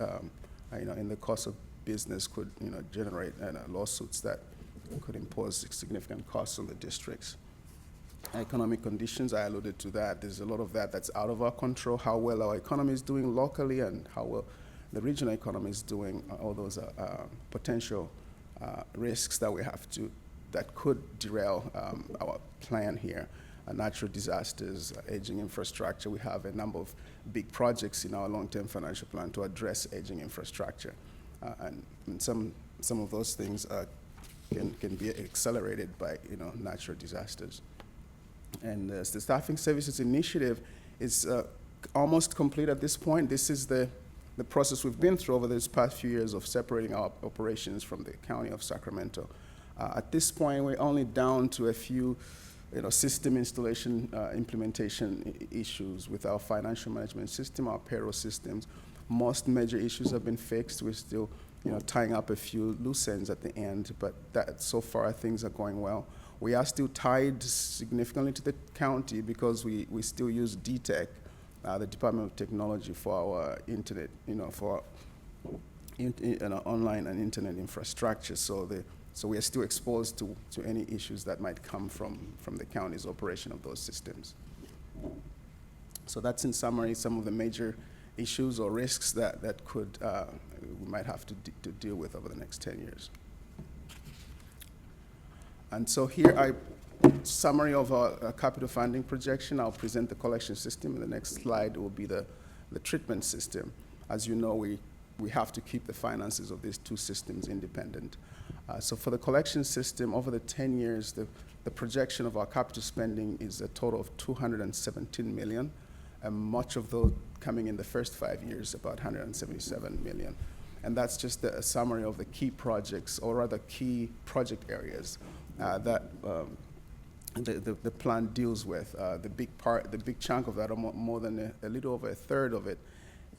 in the course of business, could generate lawsuits that could impose significant costs on the districts. Economic conditions, I alluded to that. There's a lot of that that's out of our control. How well our economy is doing locally and how well the regional economy is doing. All those are potential risks that we have to, that could derail our plan here. Natural disasters, aging infrastructure. We have a number of big projects in our long-term financial plan to address aging infrastructure. And some of those things can be accelerated by natural disasters. And the Staffing Services Initiative is almost complete at this point. This is the process we've been through over this past few years of separating our operations from the County of Sacramento. At this point, we're only down to a few system installation, implementation issues with our financial management system, our payroll systems. Most major issues have been fixed. We're still, tying up a few loose ends at the end, but so far things are going well. We are still tied significantly to the county because we still use DTEC, the Department of Technology, for our internet, for online and internet infrastructure. So we are still exposed to any issues that might come from the county's operation of those systems. So that's in summary some of the major issues or risks that could we might have to deal with over the next 10 years. And so here summary of our capital funding projection. I'll present the collection system. In the next slide will be the treatment system. As you know, we have to keep the finances of these two systems independent. So for the collection system, over the 10 years, the projection of our capital spending is a total of $217 million, and much of those coming in the first 5 years, about $177 million. And that's just a summary of the key projects, or rather key project areas that the plan deals with. The big chunk of that, more than a little over a third of it,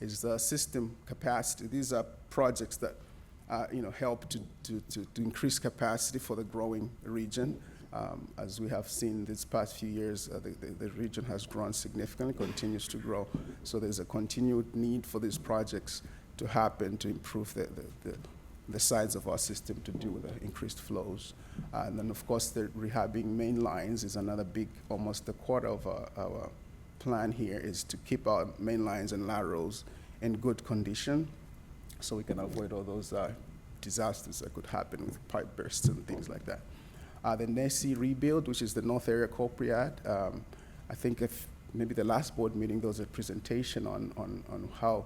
is the system capacity. These are projects that help to increase capacity for the growing region. As we have seen these past few years, the region has grown significantly, continues to grow. So there's a continued need for these projects to happen to improve the size of our system to deal with the increased flows. And then, of course, the rehabbing main lines is another big, almost a quarter of our plan here is to keep our main lines and laterals in good condition so we can avoid all those disasters that could happen with pipe bursts and things like that. The NESI rebuild, which is the North Area Corporate, I think if maybe the last board meeting there was a presentation on how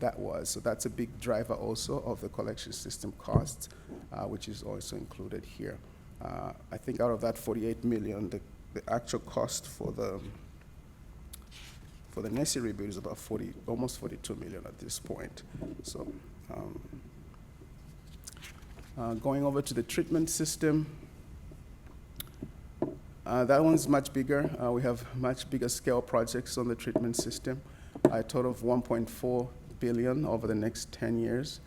that was. So that's a big driver also of the collection system costs, which is also included here. I think out of that $48 million, the actual cost for the NESI rebuild is about almost $42 million at this point. So Going over to the treatment system, that one's much bigger. We have much bigger scale projects on the treatment system, a total of $1.4 billion over the next 10 years,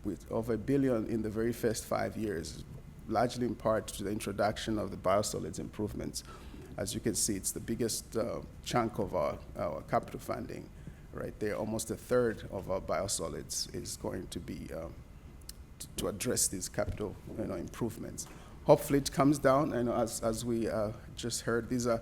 with over $1 billion in the very first 5 years, largely in part to the introduction of the biosolids improvements. As you can see, it's the biggest chunk of our capital funding right there. Almost a third of our biosolids is going to be to address these capital improvements. Hopefully it comes down, and as we just heard, these are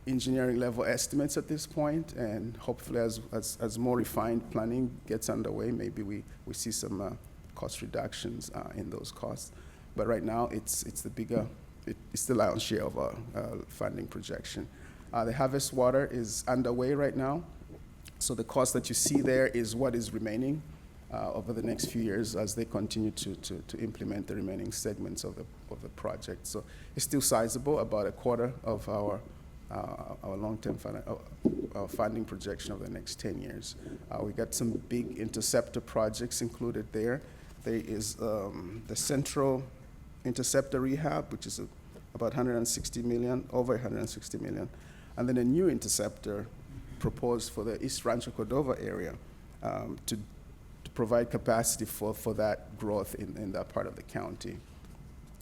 engineering level estimates at this point, and hopefully as more refined planning gets underway, maybe we see some cost reductions in those costs. But right now, it's the lion's share of our funding projection. The harvest water is underway right now, so the cost that you see there is what is remaining over the next few years as they continue to implement the remaining segments of the project. So it's still sizable, about a quarter of our long-term funding projection over the next 10 years. We got some big interceptor projects included there. There is the Central Interceptor Rehab, which is about $160 million, over $160 million. And then a new interceptor proposed for the East Rancho Cordova area to provide capacity for that growth in that part of the county.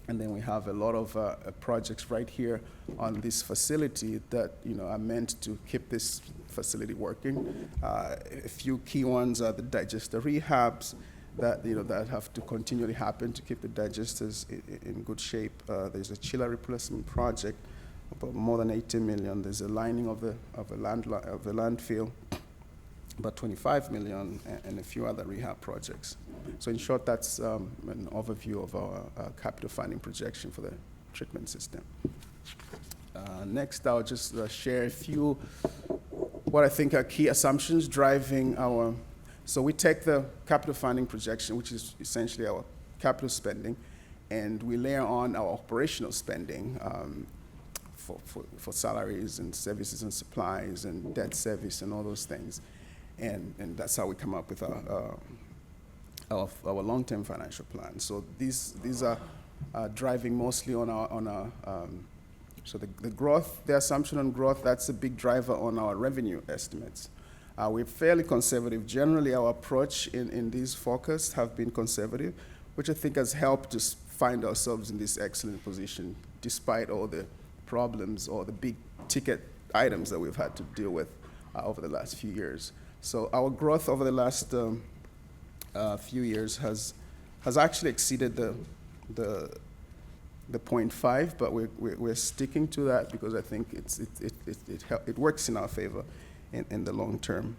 And then we have a lot of projects right here on this facility that are meant to keep this facility working. A few key ones are the digester rehabs that that have to continually happen to keep the digesters in good shape. There's a chiller replacement project, about more than $80 million. There's a lining of the landfill, about $25 million, and a few other rehab projects. So in short, that's an overview of our capital funding projection for the treatment system. Next, I'll just share a few what I think are key assumptions driving our. So we take the capital funding projection, which is essentially our capital spending, and we layer on our operational spending for salaries and services and supplies and debt service and all those things. And that's how we come up with our long-term financial plan. So these are driving mostly on our so the growth, the assumption on growth, that's a big driver on our revenue estimates. We're fairly conservative. Generally, our approach in these forecasts have been conservative, which I think has helped us find ourselves in this excellent position, despite all the problems or the big ticket items that we've had to deal with over the last few years. So our growth over the last few years has actually exceeded the 0.5, but we're sticking to that because I think it works in our favor in the long term.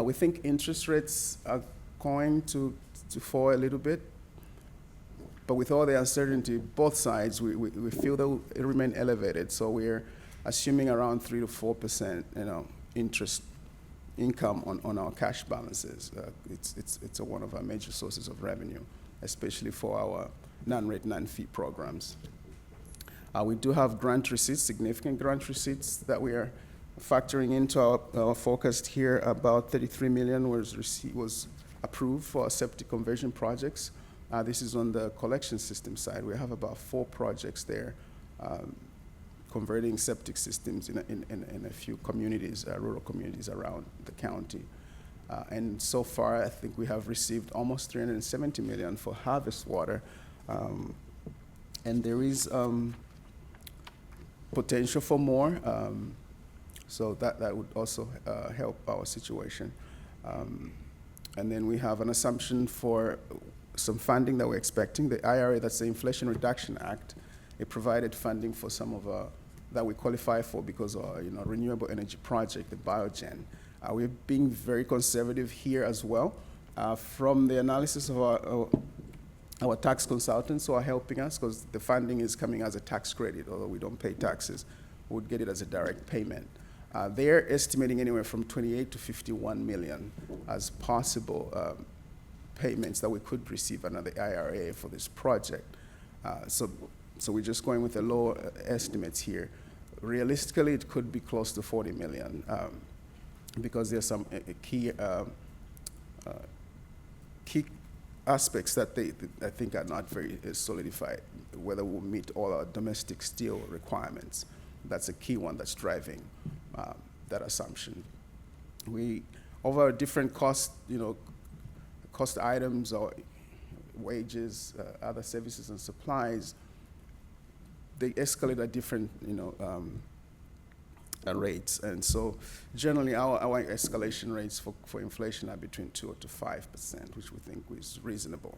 We think interest rates are going to fall a little bit, but with all the uncertainty, both sides, we feel that it remain elevated. So we're assuming around 3 to 4%, interest income on our cash balances. It's one of our major sources of revenue, especially for our non-rate, non-fee programs. We do have grant receipts, significant grant receipts that we are factoring into our forecast here. About $33 million was approved for our septic conversion projects. This is on the collection system side. We have about 4 projects there converting septic systems in a few communities, rural communities around the county. And so far, I think we have received almost $370 million for harvest water. And there is potential for more. So that would also help our situation. And then we have an assumption for some funding that we're expecting. The IRA, that's the Inflation Reduction Act, it provided funding for some of that we qualify for because of our renewable energy project, the Biogen. We're being very conservative here as well. From the analysis of our tax consultants who are helping us, because the funding is coming as a tax credit, although we don't pay taxes, we would get it as a direct payment. They're estimating anywhere from 28 to 51 million as possible payments that we could receive under the IRA for this project. So we're just going with the low estimates here. Realistically, it could be close to 40 million key aspects that I think are not very solidified, whether we'll meet all our domestic steel requirements. That's a key one that's driving that assumption. Over our different cost items or wages, other services and supplies, they escalate at different, rates. And so generally our escalation rates for inflation are between 2 to 5%, which we think is reasonable.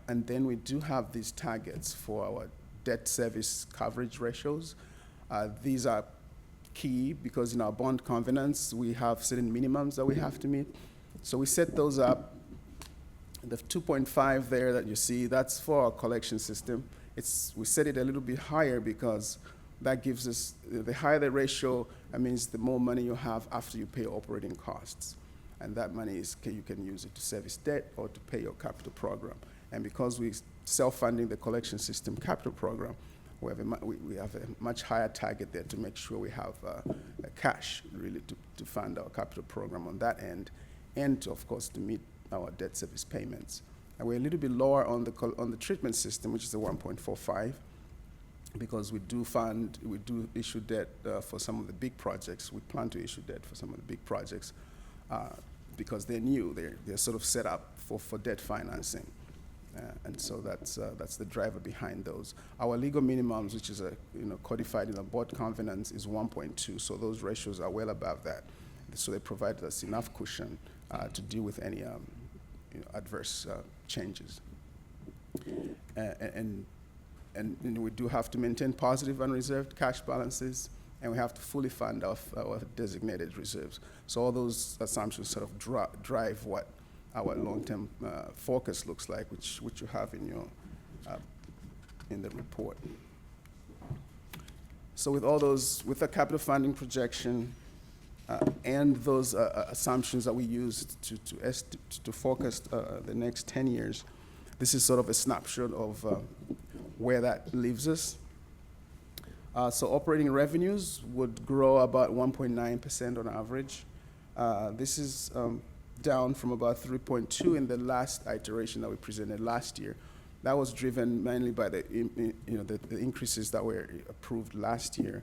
And then we do have these targets for our debt service coverage ratios. These are key because in our bond covenants, we have certain minimums that we have to meet. So we set those up. The 2.5 there that you see, that's for our collection system. We set it a little bit higher because that gives us, the higher the ratio, that means the more money you have after you pay operating costs. And that money you can use it to service debt or to pay your capital program. And because we're self-funding the collection system capital program, we have a much higher target there to make sure we have cash really to fund our capital program on that end, and of course to meet our debt service payments. And we're a little bit lower on the treatment system, which is the 1.45, because we do issue debt for some of the big projects. We plan to issue debt for some of the big projects because they're new. They're sort of set up for debt financing. And so that's the driver behind those. Our legal minimums, which is codified in the board covenants, is 1.2. So those ratios are well above that. So they provide us enough cushion to deal with any adverse changes. And we do have to maintain positive unreserved cash balances, and we have to fully fund our designated reserves. So all those assumptions sort of drive what our long-term focus looks like, which you have in the report. So with all those, with the capital funding projection and those assumptions that we used to focus the next 10 years, this is sort of a snapshot of where that leaves us. So operating revenues would grow about 1.9% on average. This is down from about 3.2 in the last iteration that we presented last year. That was driven mainly by the increases that were approved last year.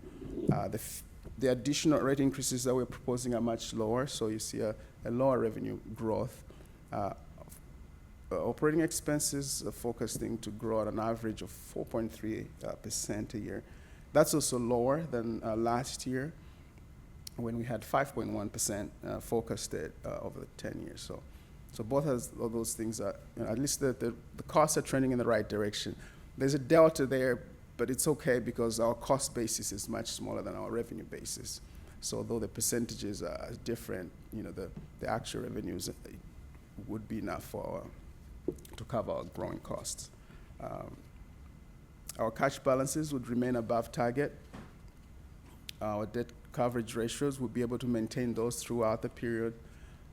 The additional rate increases that we're proposing are much lower, so you see a lower revenue growth. Operating expenses are focusing to grow at an average of 4.3% a year. That's also lower than last year, when we had 5.1% forecast over the 10 years. So both of those things are, at least the costs are trending in the right direction. There's a delta there, but it's okay because our cost basis is much smaller than our revenue basis. So although the percentages are different, the actual revenues would be enough to cover our growing costs. Our cash balances would remain above target. Our debt coverage ratios, we'll be able to maintain those throughout the period,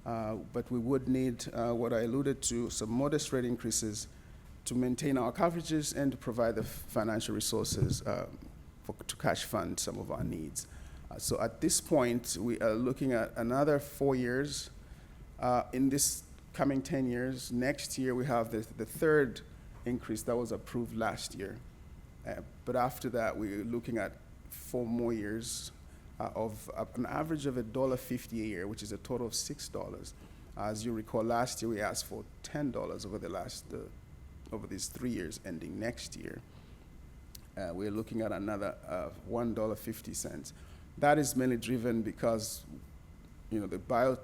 but we would need, what I alluded to, some modest rate increases to maintain our coverages and to provide the financial resources to cash fund some of our needs. So at this point, we are looking at another 4 years. In this coming 10 years, next year we have the third increase that was approved last year. But after that, we're looking at 4 more years of an average of $1.50 a year, which is a total of $6. As you recall, last year we asked for $10 over these 3 years ending next year. We're looking at another $1.50. That is mainly driven because, the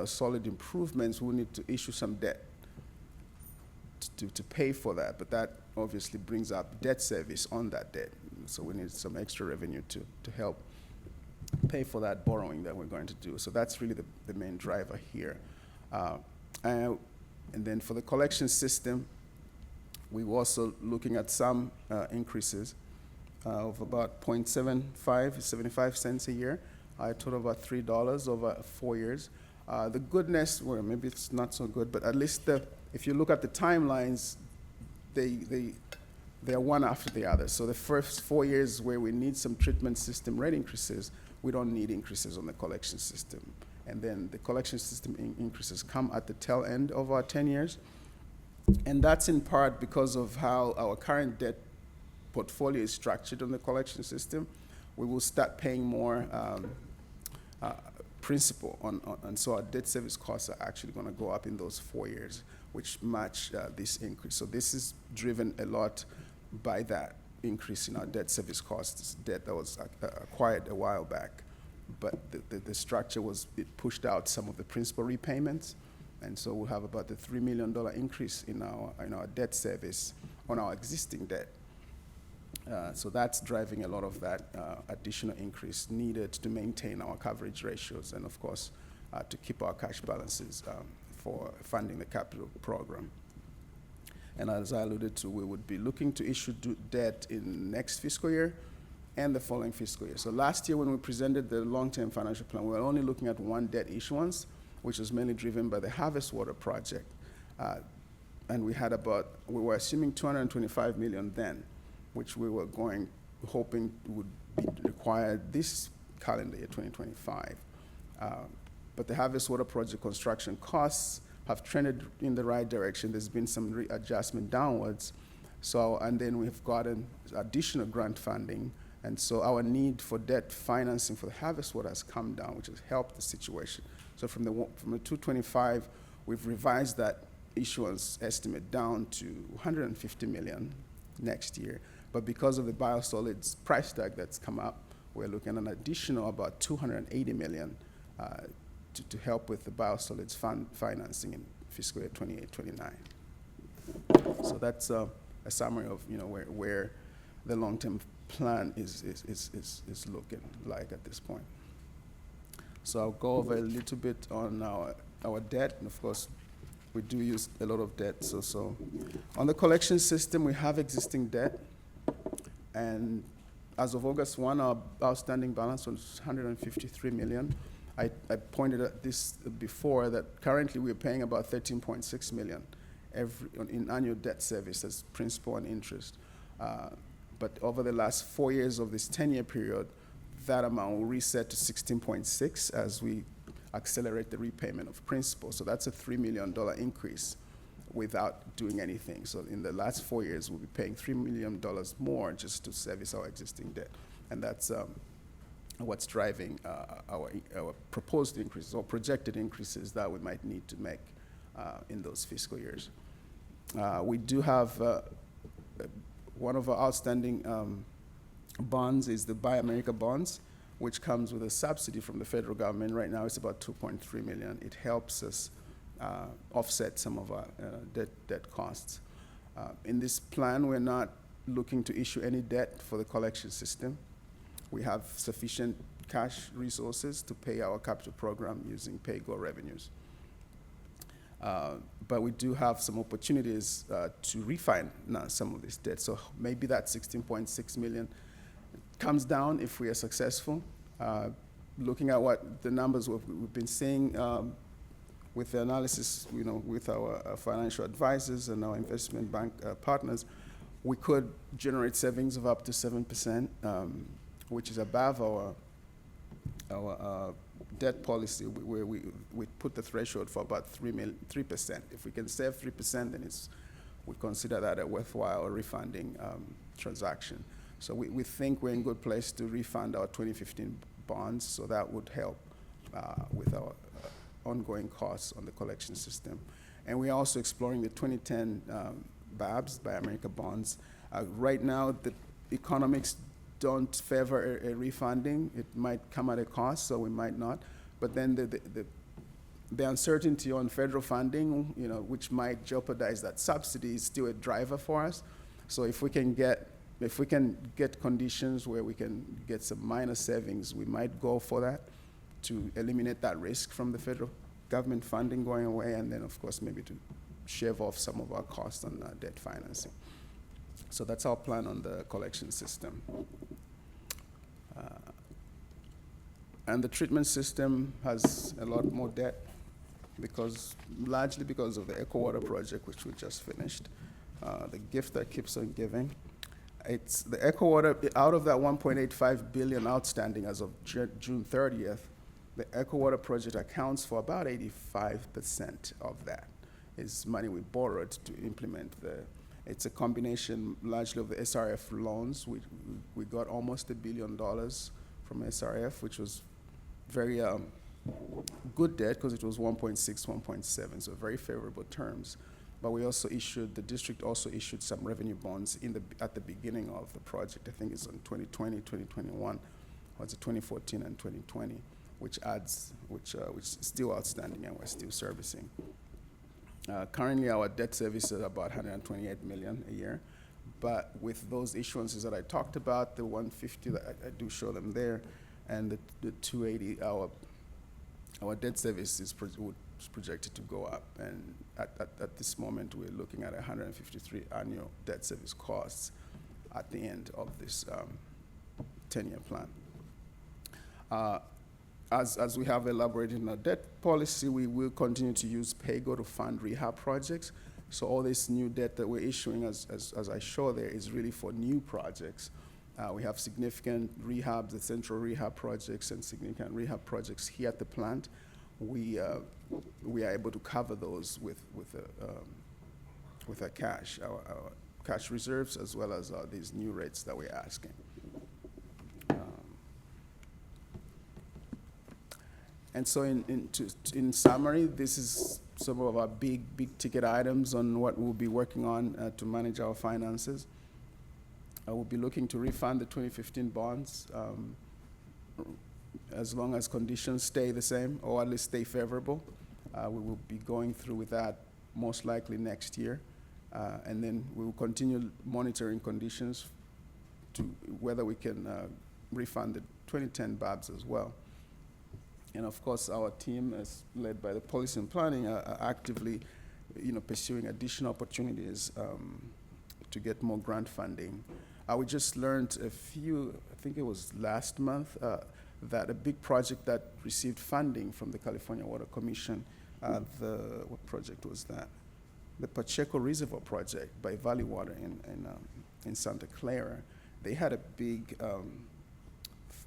solid improvements, we need to issue some debt to pay for that, but that obviously brings up debt service on that debt. So we need some extra revenue to help pay for that borrowing that we're going to do. So that's really the main driver here. And then for the collection system, we were also looking at some increases of about 75 cents a year, a total of about $3 over 4 years. The goodness, well, maybe it's not so good, but at least if you look at the timelines, they are one after the other. So the first 4 years where we need some treatment system rate increases, we don't need increases on the collection system. And then the collection system increases come at the tail end of our 10 years. And that's in part because of how our current debt portfolio is structured on the collection system. We will start paying more principal and so our debt service costs are actually going to go up in those 4 years, which match this increase. So this is driven a lot by that increase in our debt service costs, debt that was acquired a while back. But the structure was, it pushed out some of the principal repayments, and so we'll have about a $3 million increase in our debt service on our existing debt. So that's driving a lot of that additional increase needed to maintain our coverage ratios and, of course, to keep our cash balances for funding the capital program. And as I alluded to, we would be looking to issue debt in next fiscal year and the following fiscal year. So last year when we presented the long-term financial plan, we were only looking at one debt issuance, which was mainly driven by the Harvest Water project. And we were assuming $225 million then, which we were hoping would be required this calendar year, 2025. But the Harvest Water project construction costs have trended in the right direction. There's been some readjustment downwards. So, and then we've gotten additional grant funding. And so our need for debt financing for the Harvest Water has come down, which has helped the situation. So from the 225, we've revised that issuance estimate down to 150 million next year. But because of the biosolids price tag that's come up, we're looking at an additional about 280 million to help with the biosolids financing in fiscal year 28-29. So that's a summary of where the long-term plan is looking like at this point. So I'll go over a little bit on our debt, and of course we do use a lot of debt. So on the collection system, we have existing debt, and as of August 1, our outstanding balance was 153 million. I pointed at this before that currently we're paying about 13.6 million in annual debt service as principal and interest. But over the last 4 years of this 10-year period, that amount will reset to 16.6 as we accelerate the repayment of principal. So that's a $3 million increase without doing anything. So in the last 4 years, we'll be paying $3 million more just to service our existing debt. And that's what's driving our proposed increases or projected increases that we might need to make in those fiscal years. We do have one of our outstanding bonds is the Buy America bonds, which comes with a subsidy from the federal government. Right now it's about 2.3 million. It helps us offset some of our debt costs. In this plan, we're not looking to issue any debt for the collection system. We have sufficient cash resources to pay our capital program using pay-go revenues. But we do have some opportunities to refinance some of this debt. So maybe that 16.6 million comes down if we are successful. Looking at what the numbers we've been seeing with the analysis, with our financial advisors and our investment bank partners, we could generate savings of up to 7%, which is above our debt policy, where we put the threshold for about 3%. If we can save 3%, then we consider that a worthwhile refunding transaction. So we think we're in good place to refund our 2015 bonds, so that would help with our ongoing costs on the collection system. And we're also exploring the 2010 BABs, Buy America bonds. Right now, the economics don't favor a refunding. It might come at a cost, so we might not. But then the uncertainty on federal funding, which might jeopardize that subsidy, is still a driver for us. So if we can get conditions where we can get some minor savings, we might go for that to eliminate that risk from the federal government funding going away, and then of course maybe to shave off some of our costs on debt financing. So that's our plan on the collection system. And the treatment system has a lot more debt largely because of the Eco Water project, which we just finished. The gift that keeps on giving. It's the Eco Water, out of that 1.85 billion outstanding as of June 30th, the Eco Water project accounts for about 85% of that. is money we borrowed to implement it's a combination largely of the SRF loans. We got almost $1 billion from SRF, which was very good debt because it was 1.6, 1.7, so very favorable terms. But the district also issued some revenue bonds at the beginning of the project. I think it's in 2020, 2021, or it's 2014 and 2020, which is still outstanding and we're still servicing. Currently, our debt service is about $128 million a year. But with those issuances that I talked about, the 150 that I do show them there, and the 280, our debt service is projected to go up. And at this moment, we're looking at 153 annual debt service costs at the end of this 10-year plan. As we have elaborated in our debt policy, we will continue to use PAYGO to fund rehab projects. So all this new debt that we're issuing, as I show there, is really for new projects. We have significant rehabs, the central rehab projects, and significant rehab projects here at the plant. We are able to cover those with our cash, our cash reserves, as well as these new rates that we're asking. And so in summary, this is some of our big ticket items on what we'll be working on to manage our finances. I will be looking to refund the 2015 bonds as long as conditions stay the same, or at least stay favorable. We will be going through with that most likely next year. And then we will continue monitoring conditions to whether we can refund the 2010 BABs as well. And of course, our team, as led by the policy and planning, are actively, pursuing additional opportunities to get more grant funding. We just learned I think it was last month, that a big project that received funding from the California Water Commission, what project was that? The Pacheco Reservoir project by Valley Water in Santa Clara. They had a big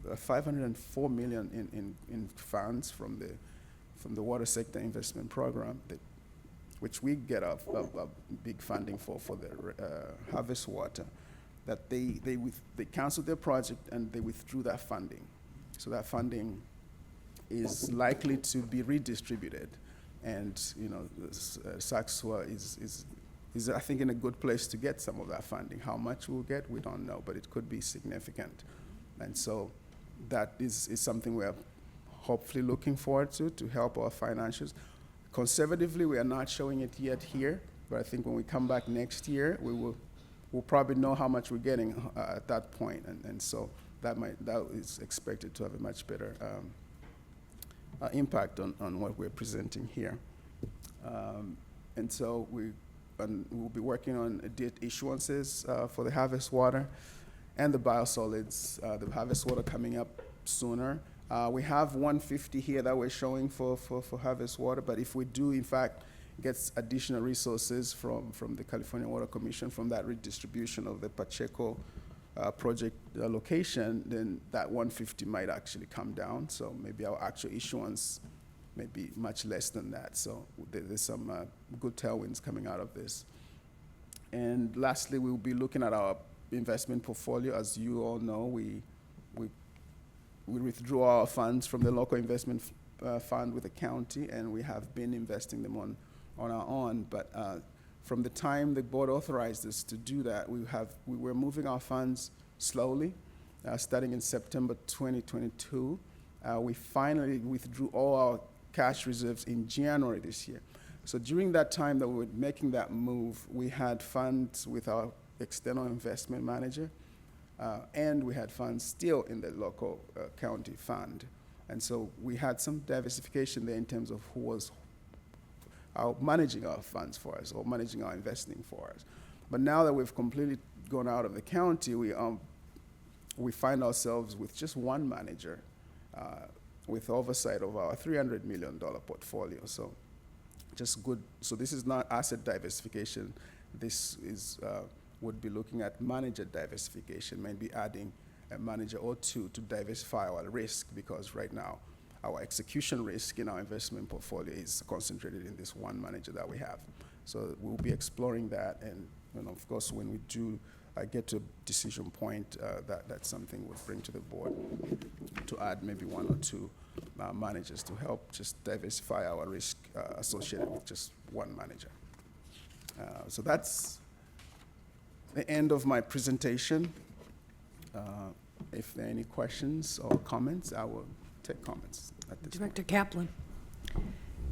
$504 million in funds from the water sector investment program, which we get a big funding for the harvest water. That they canceled their project and they withdrew that funding. So that funding is likely to be redistributed, and SacSewer is I think in a good place to get some of that funding. How much we'll get, we don't know, but it could be significant, and so that is something we're hopefully looking forward to help our financials. Conservatively, we are not showing it yet here, but I think when we come back next year, we'll probably know how much we're getting at that point, and so that is expected to have a much better impact on what we're presenting here. And so we'll be working on debt issuances for the harvest water and the biosolids, the harvest water coming up sooner. We have 150 here that we're showing for harvest water, but if we do, in fact, get additional resources from the California Water Commission, from that redistribution of the Pacheco project location, then that 150 might actually come down. So maybe our actual issuance may be much less than that. So there's some good tailwinds coming out of this. And lastly, we'll be looking at our investment portfolio. As you all know, we withdrew our funds from the local investment fund with the county, and we have been investing them on our own. But from the time the board authorized us to do that, we were moving our funds slowly. Starting in September 2022, we finally withdrew all our cash reserves in January this year. So during that time that we were making that move, we had funds with our external investment manager, and we had funds still in the local county fund. And so we had some diversification there in terms of who was managing our funds for us or managing our investing for us. But now that we've completely gone out of the county, we find ourselves with just one manager with oversight of our $300 million portfolio. So just good. So this is not asset diversification. This is would be looking at manager diversification, maybe adding a manager or two to diversify our risk, because right now our execution risk in our investment portfolio is concentrated in this one manager that we have. So we'll be exploring that, and of course, when we do get to a decision point, that's something we'll bring to the board to add maybe one or two managers to help just diversify our risk associated with just one manager. So that's the end of my presentation. If there are any questions or comments, I will take comments at this point. Director Kaplan.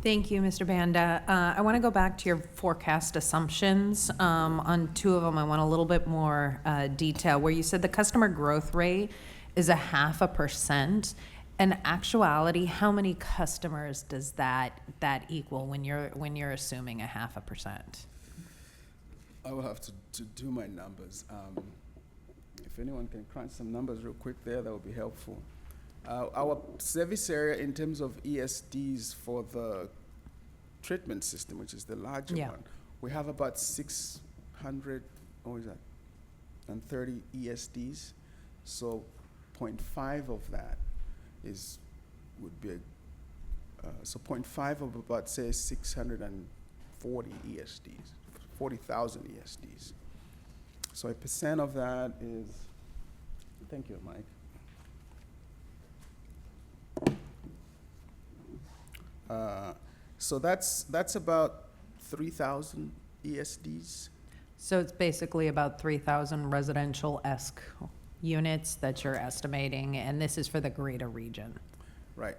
Thank you, Mr. Banda. I want to go back to your forecast assumptions. On two of them, I want a little bit more detail, where you said the customer growth rate is 0.5%. In actuality, how many customers does that equal when you're assuming 0.5%? I will have to do my numbers. If anyone can crunch some numbers real quick there, that would be helpful. Our service area in terms of ESDs for the treatment system, which is the larger one, we have about 600, what is that, and 30 ESDs. So 0.5 of that would be, so 0.5 of about, say, 640 ESDs, 40,000 ESDs. So 1% of that is, thank you, Mike. So that's about 3,000 ESDs. So it's basically about 3,000 residential-esque units that you're estimating, and this is for the greater region. Right,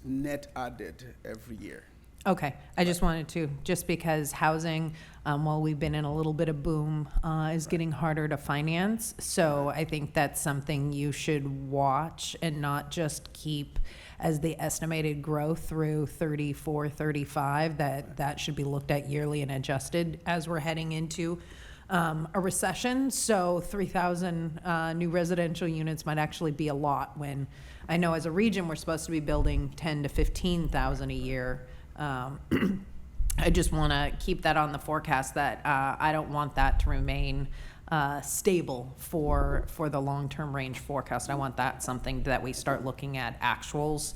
net added every year. Okay, I just wanted to, just because housing, while we've been in a little bit of boom, is getting harder to finance. So I think that's something you should watch and not just keep as the estimated growth through 34, 35, that should be looked at yearly and adjusted as we're heading into a recession. So 3,000 new residential units might actually be a lot, when I know as a region we're supposed to be building 10 to 15,000 a year. I just want to keep that on the forecast, that I don't want that to remain stable for the long-term range forecast. I want that something that we start looking at actuals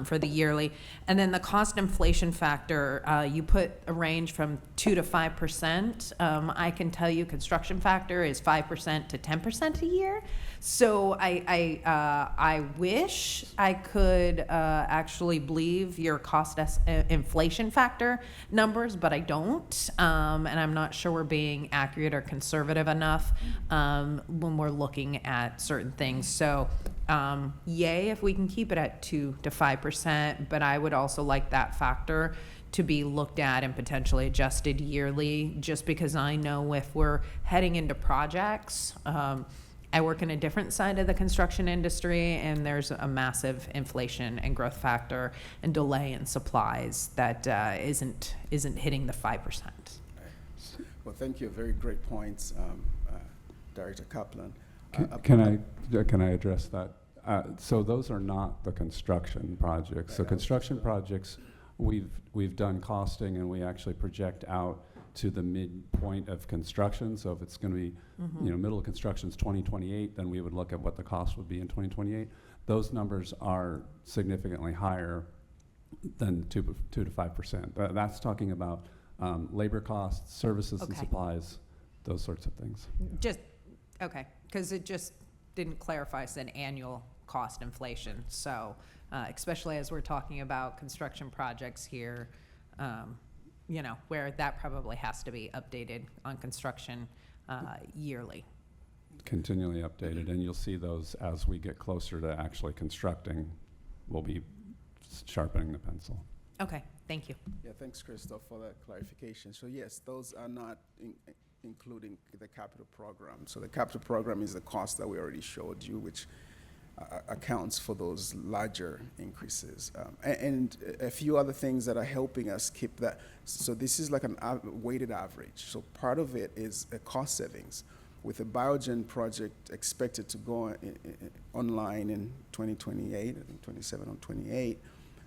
for the yearly. And then the cost inflation factor, you put a range from 2 to 5%. I can tell you construction factor is 5% to 10% a year. So I wish I could actually believe your cost inflation factor numbers, but I don't. And I'm not sure we're being accurate or conservative enough when we're looking at certain things. So yay if we can keep it at 2 to 5%, but I would also like that factor to be looked at and potentially adjusted yearly, just because I know if we're heading into projects, I work in a different side of the construction industry, and there's a massive inflation and growth factor and delay in supplies that isn't hitting the 5%. Well, thank you. Very great points, Director Kaplan. Can I address that? So those are not the construction projects. So construction projects, we've done costing, and we actually project out to the midpoint of construction. So if it's going to be, middle of construction is 2028, then we would look at what the cost would be in 2028. Those numbers are significantly higher than 2 to 5%. That's talking about labor costs, services and supplies, those sorts of things. Okay, because it just didn't clarify, said annual cost inflation. So especially as we're talking about construction projects here, where that probably has to be updated on construction yearly. Continually updated, and you'll see those as we get closer to actually constructing. We'll be sharpening the pencil. Okay, thank you. Yeah, thanks, Christoph, for that clarification. So yes, those are not including the capital program. So the capital program is the cost that we already showed you, which accounts for those larger increases. And a few other things that are helping us keep that. So this is like an weighted average. So part of it is a cost savings. With the Biogen project expected to go online in 2028, I think 27 or 28,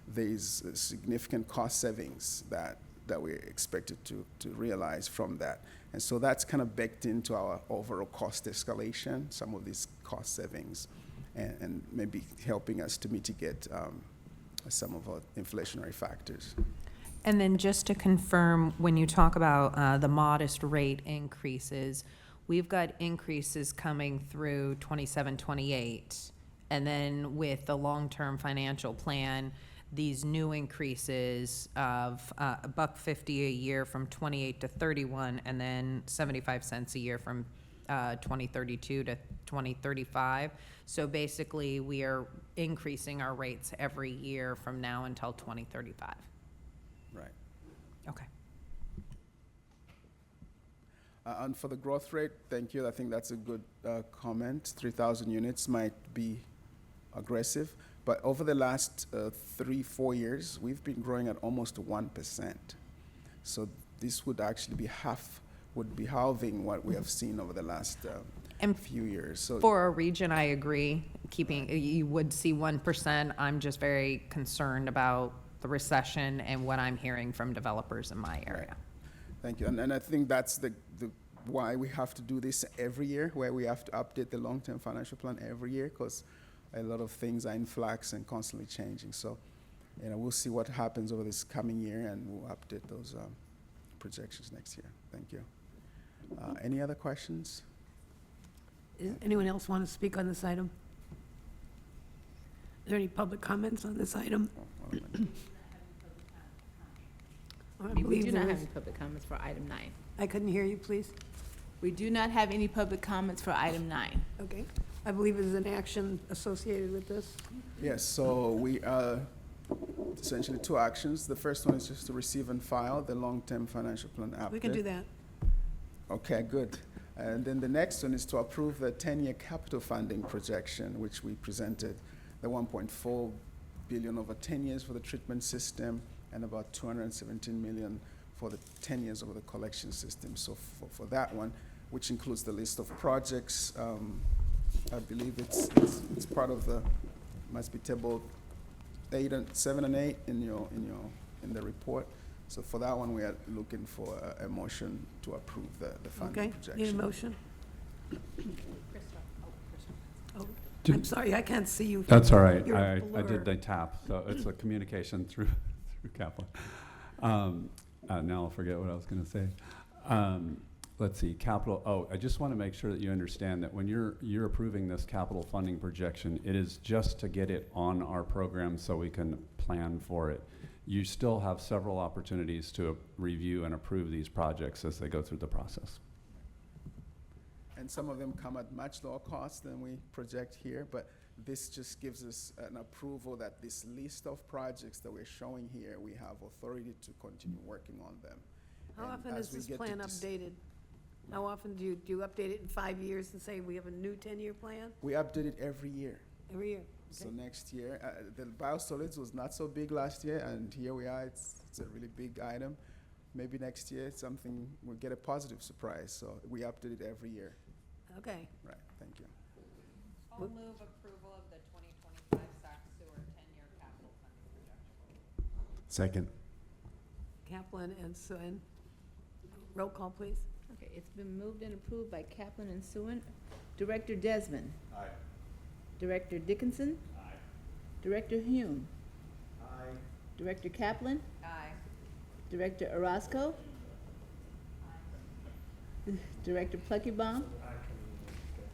there's significant cost savings that we're expected to realize from that. And so that's kind of baked into our overall cost escalation, some of these cost savings. and maybe helping us to mitigate some of our inflationary factors. And then just to confirm, when you talk about the modest rate increases, we've got increases coming through 27, 28. And then with the long-term financial plan, these new increases of $1.50 a year from 28 to 31, and then 75 cents a year from 2032 to 2035. So basically, we are increasing our rates every year from now until 2035. Right. Okay. And for the growth rate, thank you. I think that's a good comment. 3,000 units might be aggressive, but over the last 3-4 years, we've been growing at almost 1%. So this would actually be halving what we have seen over the last few years. So For a region, I agree, you would see 1%. I'm just very concerned about the recession and what I'm hearing from developers in my area. thank you. And I think that's the why we have to do this every year, where we have to update the long-term financial plan every year, because a lot of things are in flux and constantly changing. So, we'll see what happens over this coming year, and we'll update those projections next year. Thank you. Any other questions? Anyone else want to speak on this item? Are there any public comments on this item? I We believe do there not have is. any public comments for item 9. I couldn't hear you, please. We do not have any public comments for item 9. Okay. I believe there's an action associated with this. Yes, so we essentially 2 actions. The first one is just to receive and file the long-term financial plan update. We can do that. Okay, good. And then the next one is to approve the 10-year capital funding projection, which we presented, the $1.4 billion over 10 years for the treatment system, and about $217 million for the 10 years over the collection system. So for that one, which includes the list of projects, I believe it's part of must be table 7 and 8 in the report. So for that one, we are looking for a motion to approve the funding Okay, projection. need a motion? Oh, Did- I'm sorry, I can't see you. That's all right. You're a I did blur. the tap, so it's a communication through Kaplan. Now I'll forget what I was going to say. Let's see, I just want to make sure that you understand that when you're approving this capital funding projection, it is just to get it on our program so we can plan for it. You still have several opportunities to review and approve these projects as they go through the process. And some of them come at much lower cost than we project here, but this just gives us an approval that this list of projects that we're showing here, we have authority to continue working on them. How And often as is we this get to plan updated? How often do you update it in 5 years and say we have a new 10-year plan? We update it every year. Every year? So Okay. next year, the biosolids was not so big last year, and here we are, it's a really big item. Maybe next year, we'll get a positive surprise, so we update it every year. Okay. Right, thank you. I'll move approval of the 2025 SacSewer 10-year capital funding projection. Second. Kaplan and Suen. Roll call, please. Okay, it's been moved and approved by Kaplan and Suen. Director Desmond. Aye. Director Dickinson. Aye. Director Hume. Aye. Director Kaplan. Aye. Director Orozco. Director Pluckybaum.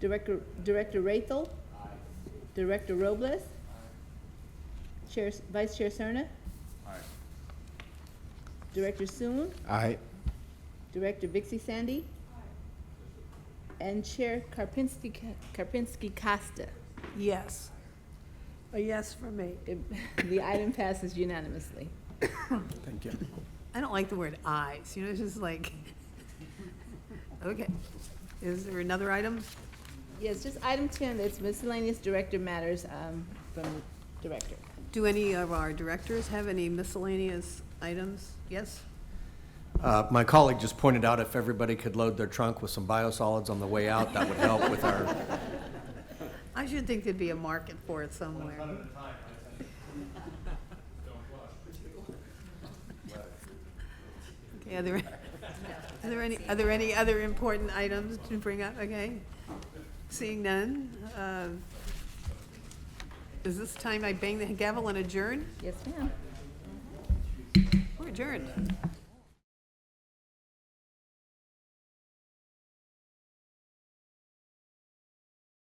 Director Rathel. Director Robles. Vice Chair Cerna. Aye. Director Soon. Aye. Director Vixie Sandy. And Chair Karpinski Costa. Yes. A yes for me. The item passes unanimously. Thank you. I don't like the word eyes, it's just like, okay. Is there another item? Yes, just item 10, it's miscellaneous director matters from the director. Do any of our directors have any miscellaneous items? Yes? My colleague just pointed out if everybody could load their trunk with some biosolids on the way out, that would help with our. I should think there'd be a market for it somewhere. Okay, are there any other important items to bring up? Okay, seeing none. is this time I bang the gavel and adjourn? Yes, ma'am. We're adjourned.